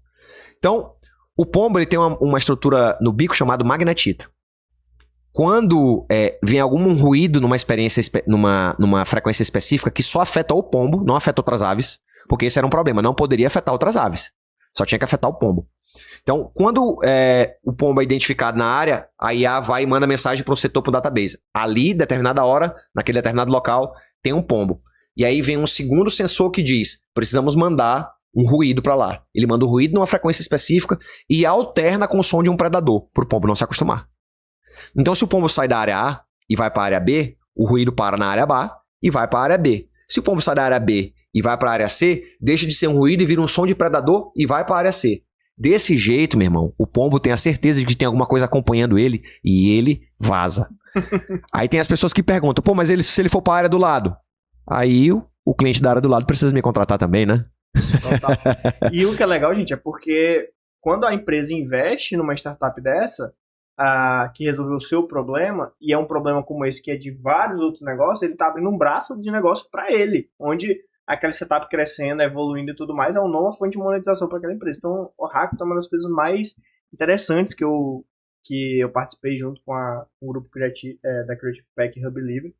Então, o pombo ele tem uma estrutura no bico chamado magnetita. Quando vem algum ruído numa frequência específica que só afeta o pombo, não afeta outras aves, porque esse era um problema, não poderia afetar outras aves, só tinha que afetar o pombo. Então, quando o pombo é identificado na área, a IA vai e manda mensagem para o setor, para o database. Ali, determinada hora, naquele determinado local, tem um pombo. E aí vem um segundo sensor que diz, precisamos mandar um ruído para lá. Ele manda o ruído numa frequência específica e alterna com o som de um predador, para o pombo não se acostumar. Então, se o pombo sai da área A e vai para a área B, o ruído para na área A e vai para a área B. Se o pombo sai da área B e vai para a área C, deixa de ser um ruído e vira um som de predador e vai para a área C. Desse jeito, meu irmão, o pombo tem a certeza de que tem alguma coisa acompanhando ele e ele vaza. Aí tem as pessoas que perguntam, pô, mas se ele for para a área do lado? Aí o cliente da área do lado precisa me contratar também, né? Total. E o que é legal, gente, é porque quando a empresa investe numa startup dessa, que resolveu o seu problema, e é um problema como esse que é de vários outros negócios, ele tá abrindo um braço de negócio para ele, onde aquela startup crescendo, evoluindo e tudo mais, é uma nova fonte de monetização para aquela empresa. Então, o Hackathon é uma das coisas mais interessantes que eu participei junto com o grupo da Creative Pack Hub Livre.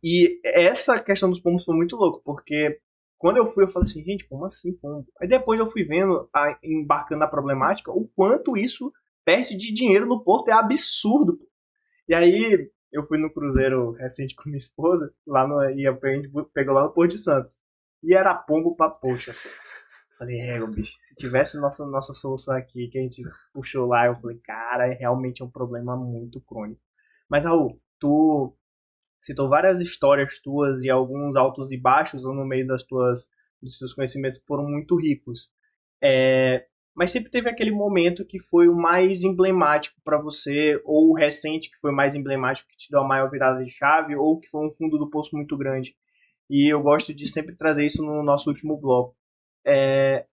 E essa questão dos pombos foi muito louco, porque quando eu fui, eu falei assim, gente, como assim pombo? Aí depois eu fui vendo, embarcando na problemática, o quanto isso perde de dinheiro no porto, é absurdo. E aí, eu fui no cruzeiro recente com minha esposa, e a gente pegou lá no Porto de Santos. E era pombo pra poxa. Assim. Falei, bicho, se tivesse nossa solução aqui, que a gente puxou lá, eu falei, cara, realmente é um problema muito crônico. Mas, Raul, tu citou várias histórias tuas e alguns altos e baixos no meio dos teus conhecimentos que foram muito ricos. Mas sempre teve aquele momento que foi o mais emblemático para você, ou o recente que foi mais emblemático, que te deu a maior virada de chave, ou que foi um fundo do poço muito grande. E eu gosto de sempre trazer isso no nosso último bloco.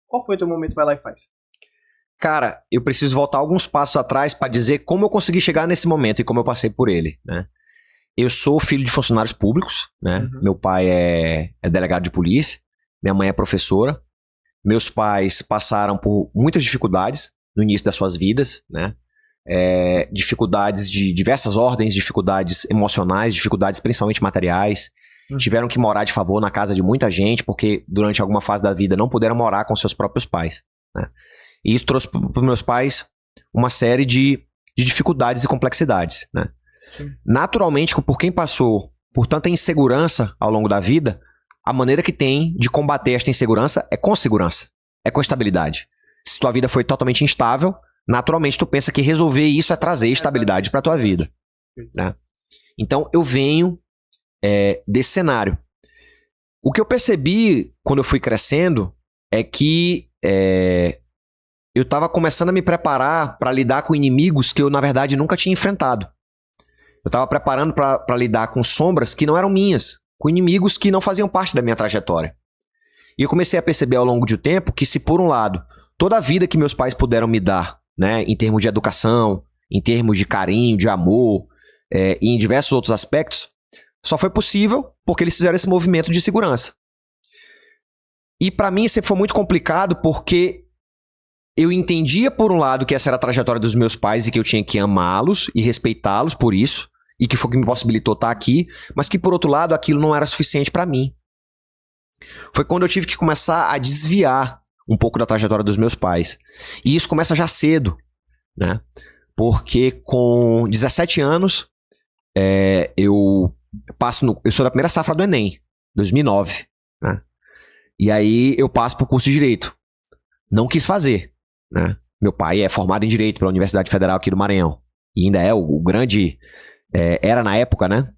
Qual foi o teu momento? Vai lá e faz. Cara, eu preciso voltar alguns passos atrás para dizer como eu consegui chegar nesse momento e como eu passei por ele, né? Eu sou filho de funcionários públicos, né? Uhum. Meu pai é delegado de polícia, minha mãe é professora. Meus pais passaram por muitas dificuldades no início das suas vidas, né? Dificuldades de diversas ordens, dificuldades emocionais, dificuldades principalmente materiais. Tiveram que morar de favor na casa de muita gente, porque durante alguma fase da vida não puderam morar com seus próprios pais, né? E isso trouxe para os meus pais uma série de dificuldades e complexidades, né? Sim. Naturalmente, por quem passou por tanta insegurança ao longo da vida, a maneira que tem de combater esta insegurança é com segurança, é com estabilidade. Se tua vida foi totalmente instável, naturalmente tu pensa que resolver isso é trazer estabilidade para tua vida, né? Então eu venho desse cenário. O que eu percebi quando eu fui crescendo é que eu estava começando a me preparar para lidar com inimigos que eu, na verdade, nunca tinha enfrentado. Eu estava preparando para lidar com sombras que não eram minhas, com inimigos que não faziam parte da minha trajetória. E eu comecei a perceber ao longo do tempo que, se por um lado, toda a vida que meus pais puderam me dar, né, em termos de educação, em termos de carinho, de amor, e em diversos outros aspectos, só foi possível porque eles fizeram esse movimento de segurança. E para mim sempre foi muito complicado porque eu entendia, por um lado, que essa era a trajetória dos meus pais e que eu tinha que amá-los e respeitá-los por isso, e que foi o que me possibilitou estar aqui, mas que, por outro lado, aquilo não era suficiente para mim. Foi quando eu tive que começar a desviar um pouco da trajetória dos meus pais. E isso começa já cedo, né? Porque com 17 anos, eu sou da primeira safra do Enem, 2009, né? E aí eu passo para o curso de Direito. Não quis fazer, né? Meu pai é formado em Direito pela Universidade Federal aqui do Maranhão. E ainda é o grande... era na época, né?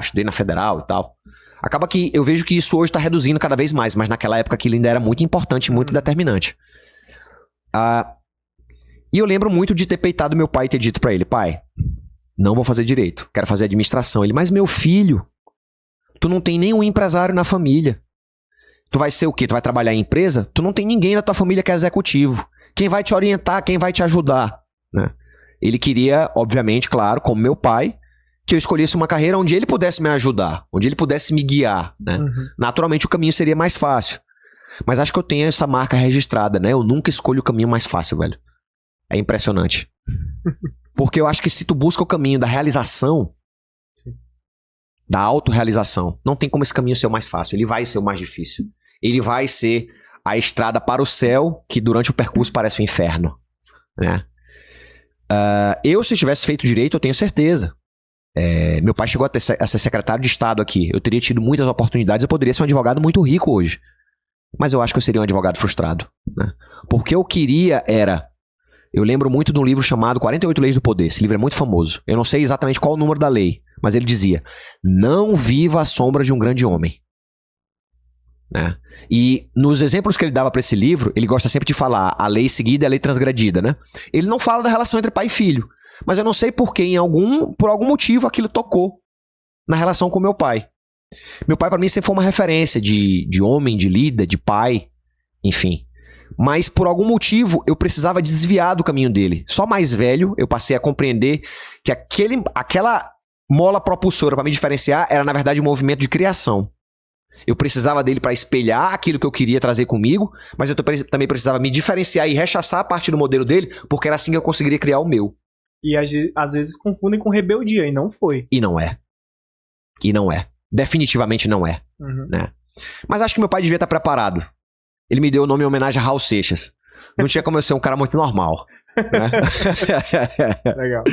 Estudei na Federal e tal. Acaba que eu vejo que isso hoje está reduzindo cada vez mais, mas naquela época aquilo ainda era muito importante e muito determinante. E eu lembro muito de ter peitado meu pai e ter dito para ele: pai, não vou fazer Direito, quero fazer Administração. Ele: mas meu filho, tu não tem nenhum empresário na família. Tu vai ser o quê? Tu vai trabalhar em empresa? Tu não tem ninguém na tua família que é executivo. Quem vai te orientar? Quem vai te ajudar? Né? Ele queria, obviamente, claro, como meu pai, que eu escolhesse uma carreira onde ele pudesse me ajudar, onde ele pudesse me guiar, né? Naturalmente o caminho seria mais fácil. Mas acho que eu tenho essa marca registrada, né? Eu nunca escolho o caminho mais fácil, velho. É impressionante. Porque eu acho que se tu busca o caminho da realização, da autorrealização, não tem como esse caminho ser o mais fácil. Ele vai ser o mais difícil. Ele vai ser a estrada para o céu, que durante o percurso parece um inferno, né? Se tivesse feito Direito, eu tenho certeza. Meu pai chegou a ser secretário de Estado aqui. Eu teria tido muitas oportunidades. Eu poderia ser um advogado muito rico hoje. Mas eu acho que eu seria um advogado frustrado, né? Porque eu queria era... Eu lembro muito de um livro chamado 48 Leis do Poder. Esse livro é muito famoso. Eu não sei exatamente qual o número da lei, mas ele dizia: não viva à sombra de um grande homem. Né? E nos exemplos que ele dava para esse livro, ele gosta sempre de falar a lei seguida e a lei transgredida, né? Ele não fala da relação entre pai e filho, mas eu não sei por que por algum motivo aquilo tocou na relação com meu pai. Meu pai para mim sempre foi uma referência de homem, de líder, de pai, enfim. Mas por algum motivo eu precisava desviar do caminho dele. Só mais velho eu passei a compreender que aquela mola propulsora para me diferenciar era na verdade um movimento de criação. Eu precisava dele para espelhar aquilo que eu queria trazer comigo, mas eu também precisava me diferenciar e rechaçar a partir do modelo dele, porque era assim que eu conseguiria criar o meu. E às vezes confundem com rebeldia, e não foi. E não é. Definitivamente não é. Né? Mas acho que meu pai devia estar preparado. Ele me deu o nome em homenagem a Raul Seixas. Não tinha como eu ser um cara muito normal. Né? Legal.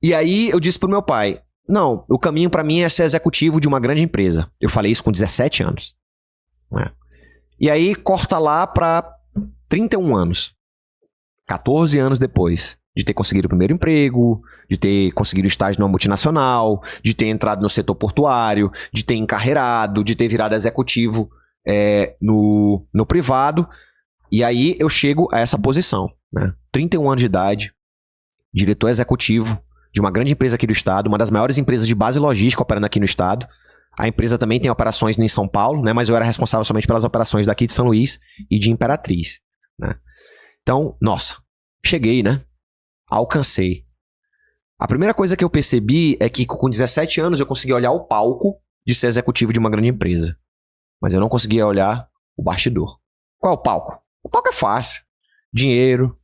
E aí eu disse pro meu pai: não, o caminho pra mim é ser executivo de uma grande empresa. Eu falei isso com 17 anos. Né? E aí corta lá pra 31 anos. 14 anos depois de ter conseguido o primeiro emprego, de ter conseguido estágio numa multinacional, de ter entrado no setor portuário, de ter encarreirado, de ter virado executivo no privado. E aí eu chego a essa posição. Né? 31 anos de idade, diretor executivo de uma grande empresa aqui do estado, uma das maiores empresas de base logística operando aqui no estado. A empresa também tem operações em São Paulo, né, mas eu era responsável somente pelas operações daqui de São Luís e de Imperatriz. Né? Então, nossa, cheguei, né? Alcancei. A primeira coisa que eu percebi é que com 17 anos eu consegui olhar o palco de ser executivo de uma grande empresa. Mas eu não conseguia olhar o bastidor. Qual é o palco? O palco é fácil. Dinheiro,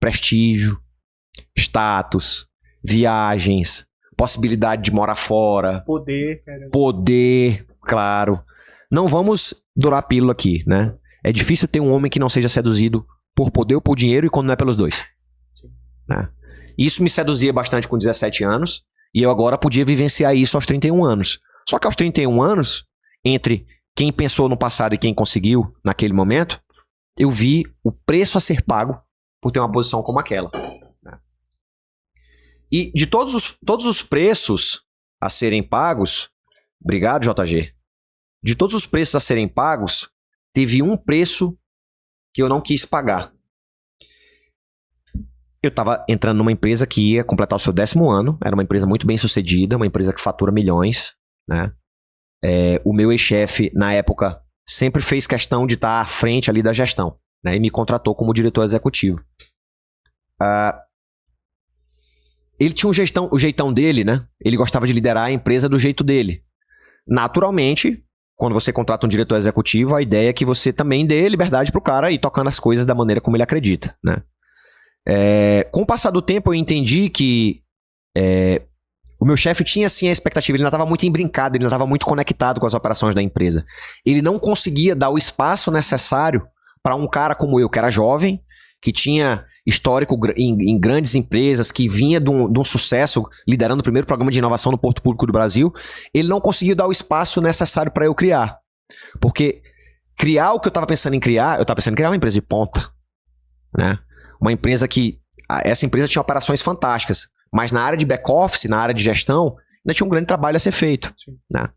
prestígio, status, viagens, possibilidade de morar fora. Poder, claro. Não vamos dourar a pílula aqui, né? É difícil ter um homem que não seja seduzido por poder ou por dinheiro, e quando não é pelos dois. Né? Isso me seduzia bastante com 17 anos, e eu agora podia vivenciar isso aos 31 anos. Só que aos 31 anos, entre quem pensou no passado e quem conseguiu naquele momento, eu vi o preço a ser pago por ter uma posição como aquela. E de todos os preços a serem pagos... Obrigado, JG. De todos os preços a serem pagos, teve um preço que eu não quis pagar. eu estava entrando numa empresa que ia completar o seu 10º ano, era uma empresa muito bem sucedida, uma empresa que fatura milhões, né? O meu ex-chefe, na época, sempre fez questão de estar à frente ali da gestão, né? E me contratou como diretor executivo. Ele tinha o jeitão dele, né? Ele gostava de liderar a empresa do jeito dele. Naturalmente, quando você contrata um diretor executivo, a ideia é que você também dê liberdade pro cara ir tocando as coisas da maneira como ele acredita, né? Com o passar do tempo, eu entendi que o meu chefe tinha, sim, a expectativa. Ele ainda estava muito embrincado, ele ainda estava muito conectado com as operações da empresa. Ele não conseguia dar o espaço necessário para um cara como eu, que era jovem, que tinha histórico em grandes empresas, que vinha de um sucesso, liderando o primeiro programa de inovação no Porto Público do Brasil. Ele não conseguiu dar o espaço necessário para eu criar. Porque criar o que eu estava pensando em criar, eu estava pensando em criar uma empresa de ponta, né? Uma empresa que... Essa empresa tinha operações fantásticas, mas na área de back-office, na área de gestão, ainda tinha um grande trabalho a ser feito, né?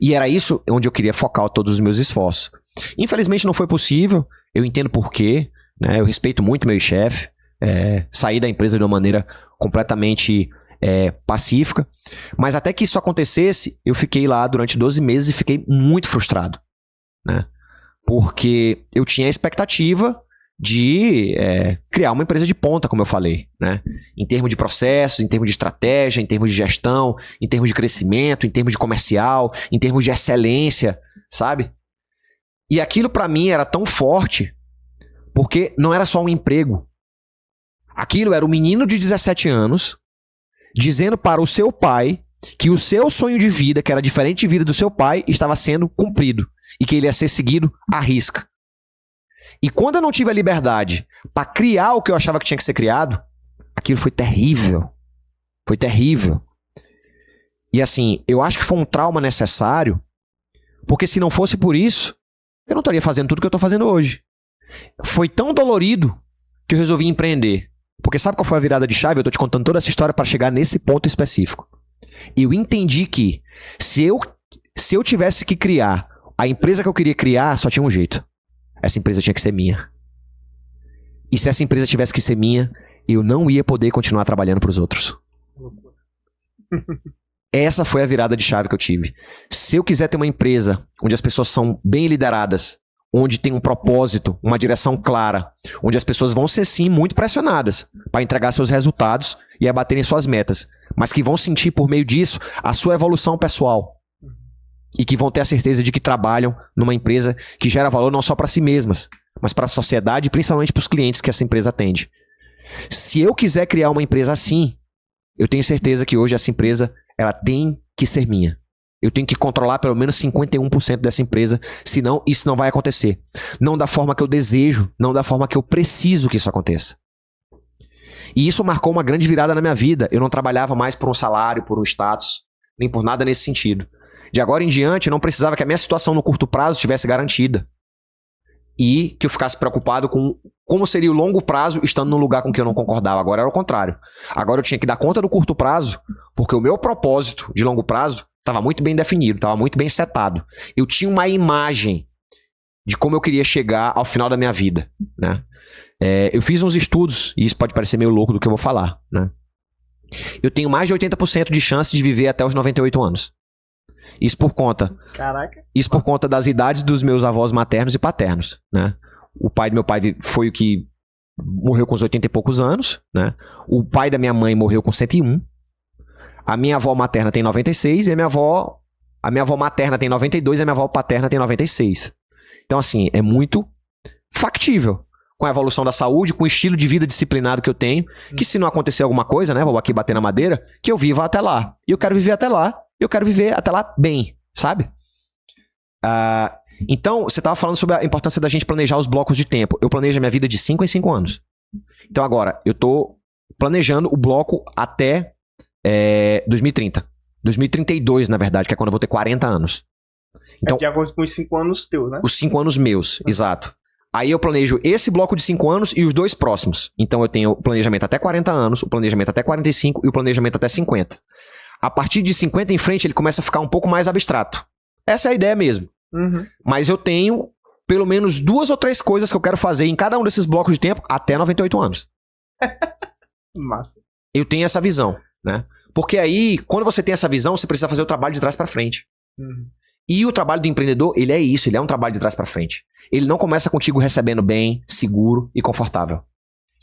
E era isso onde eu queria focar todos os meus esforços. Infelizmente não foi possível, eu entendo por quê, né? Eu respeito muito meu chefe, saí da empresa de uma maneira completamente pacífica, mas até que isso acontecesse, eu fiquei lá durante 12 meses e fiquei muito frustrado, né? Porque eu tinha a expectativa de criar uma empresa de ponta, como eu falei, né? Em termos de processos, em termos de estratégia, em termos de gestão, em termos de crescimento, em termos de comercial, em termos de excelência, sabe? E aquilo pra mim era tão forte, porque não era só um emprego. Aquilo era um menino de 17 anos dizendo para o seu pai que o seu sonho de vida, que era diferente de vida do seu pai, estava sendo cumprido e que ele ia ser seguido à risca. E quando eu não tive a liberdade para criar o que eu achava que tinha que ser criado, aquilo foi terrível. Foi terrível. E assim, eu acho que foi um trauma necessário, porque se não fosse por isso, eu não estaria fazendo tudo que eu estou fazendo hoje. Foi tão dolorido que eu resolvi empreender. Porque sabe qual foi a virada de chave? Eu estou te contando toda essa história para chegar nesse ponto específico. Eu entendi que se eu tivesse que criar a empresa que eu queria criar, só tinha um jeito. Essa empresa tinha que ser minha. E se essa empresa tivesse que ser minha, eu não ia poder continuar trabalhando para os outros. Essa foi a virada de chave que eu tive. Se eu quiser ter uma empresa onde as pessoas são bem lideradas, onde tem um propósito, uma direção clara, onde as pessoas vão ser, sim, muito pressionadas para entregar seus resultados e abaterem suas metas, mas que vão sentir por meio disso a sua evolução pessoal. E que vão ter a certeza de que trabalham numa empresa que gera valor não só para si mesmas, mas para a sociedade e principalmente para os clientes que essa empresa atende. Se eu quiser criar uma empresa assim, eu tenho certeza que hoje essa empresa ela tem que ser minha. Eu tenho que controlar pelo menos 51% dessa empresa, senão isso não vai acontecer. Não da forma que eu desejo, não da forma que eu preciso que isso aconteça. E isso marcou uma grande virada na minha vida. Eu não trabalhava mais por um salário, por um status, nem por nada nesse sentido. De agora em diante, eu não precisava que a minha situação no curto prazo estivesse garantida. E que eu ficasse preocupado com como seria o longo prazo estando num lugar com que eu não concordava. Agora era o contrário. Agora eu tinha que dar conta do curto prazo, porque o meu propósito de longo prazo estava muito bem definido, estava muito bem setado. Eu tinha uma imagem de como eu queria chegar ao final da minha vida, né? Eu fiz uns estudos, e isso pode parecer meio louco do que eu vou falar, né? Eu tenho mais de 80% de chance de viver até os 98 anos. Isso por conta. Caraca. Isso por conta das idades dos meus avós maternos e paternos, né? O pai do meu pai foi o que morreu com uns 80 e poucos anos, né? O pai da minha mãe morreu com 101. A minha avó materna tem 96 e a minha avó materna tem 92 e a minha avó paterna tem 96. Então, assim, é muito factível. Com a evolução da saúde, com o estilo de vida disciplinado que eu tenho, que se não acontecer alguma coisa, né? Vou aqui bater na madeira, que eu viva até lá. E eu quero viver até lá. Eu quero viver até lá bem, sabe? Então, você estava falando sobre a importância da gente planejar os blocos de tempo. Eu planejo a minha vida de 5 em 5 anos. Então, agora, eu estou planejando o bloco até 2030. 2032, na verdade, que é quando eu vou ter 40 anos. Então, de acordo com os 5 anos teus, né? Os 5 anos meus, exato. Aí eu planejo esse bloco de 5 anos e os 2 próximos. Então, eu tenho o planejamento até 40 anos, o planejamento até 45 e o planejamento até 50. A partir de 50 em frente, ele começa a ficar um pouco mais abstrato. Essa é a ideia mesmo. Uhum. Mas eu tenho pelo menos 2 ou 3 coisas que eu quero fazer em cada um desses blocos de tempo até 98 anos. Massa. Eu tenho essa visão, né? Porque aí, quando você tem essa visão, você precisa fazer o trabalho de trás pra frente. E o trabalho do empreendedor, ele é isso, ele é um trabalho de trás pra frente. Ele não começa contigo recebendo bem, seguro e confortável.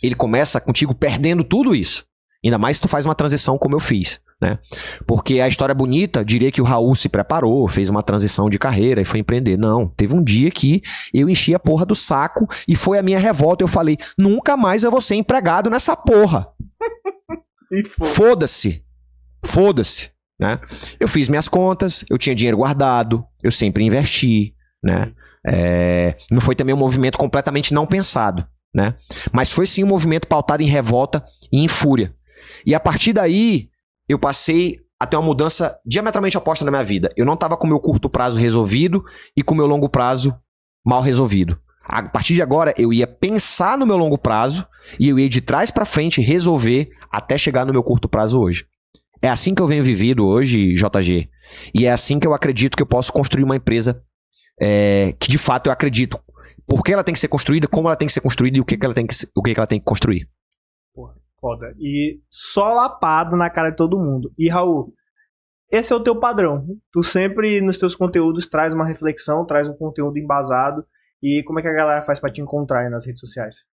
Ele começa contigo perdendo tudo isso. Ainda mais se tu faz uma transição como eu fiz, né? Porque a história bonita, diria que o Raul se preparou, fez uma transição de carreira e foi empreender. Não, teve um dia que eu enchi a porra do saco e foi a minha revolta. Eu falei, nunca mais eu vou ser empregado nessa porra. Foda-se. Foda-se, né? Eu fiz minhas contas, eu tinha dinheiro guardado, eu sempre investi, né? Não foi também um movimento completamente não pensado, né? Mas foi sim um movimento pautado em revolta e em fúria. E a partir daí, eu passei a ter uma mudança diametralmente oposta na minha vida. Eu não estava com o meu curto prazo resolvido e com o meu longo prazo mal resolvido. A partir de agora, eu ia pensar no meu longo prazo e eu ia de trás para frente resolver até chegar no meu curto prazo hoje. É assim que eu venho vivido hoje, JG. E é assim que eu acredito que eu posso construir uma empresa que de fato eu acredito. Por que ela tem que ser construída, como ela tem que ser construída e o que ela tem que construir. Porra, foda. E só lapado na cara de todo mundo. E Raul, esse é o teu padrão. Tu sempre nos teus conteúdos traz uma reflexão, traz um conteúdo embasado. E como é que a galera faz pra te encontrar aí nas redes sociais?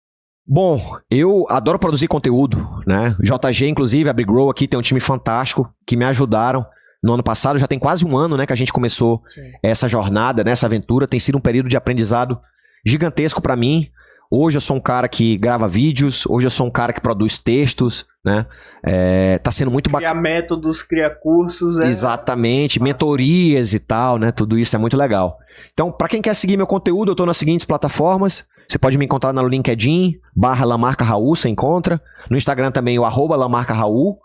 Bom, eu adoro produzir conteúdo, né? JG, inclusive, a Big Grow aqui tem um time fantástico que me ajudaram no ano passado. Já tem quase um ano, né, que a gente começou essa jornada, né, essa aventura. Tem sido um período de aprendizado gigantesco pra mim. Hoje eu sou um cara que grava vídeos, hoje eu sou um cara que produz textos, né? Tá sendo muito bacana. Cria métodos, cria cursos. Exatamente, mentorias e tal, né? Tudo isso é muito legal. Então, pra quem quer seguir meu conteúdo, eu tô nas seguintes plataformas. Você pode me encontrar no LinkedIn, /LamarcaRaul, você encontra. No Instagram também, o @LamarcaRaul.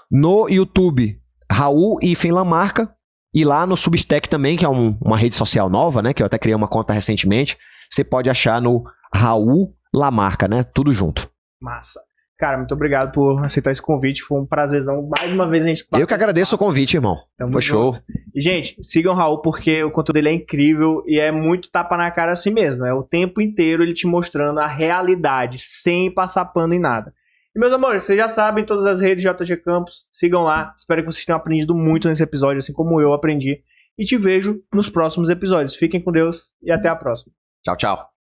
No YouTube, Raul e Lamarca. E lá no Substack também, que é uma rede social nova, né? Que eu até criei uma conta recentemente. Você pode achar no Raul Lamarca, né? Tudo junto. Massa. Cara, muito obrigado por aceitar esse convite. Foi um prazerzão. Mais uma vez a gente... Eu que agradeço o convite, irmão. Foi show. E, gente, sigam o Raul porque o conteúdo dele é incrível e é muito tapa na cara assim mesmo. É o tempo inteiro ele te mostrando a realidade, sem passar pano em nada. E, meus amores, vocês já sabem, todas as redes JG Campos, sigam lá. Espero que vocês tenham aprendido muito nesse episódio, assim como eu aprendi. E te vejo nos próximos episódios. Fiquem com Deus e até a próxima. Tchau, tchau.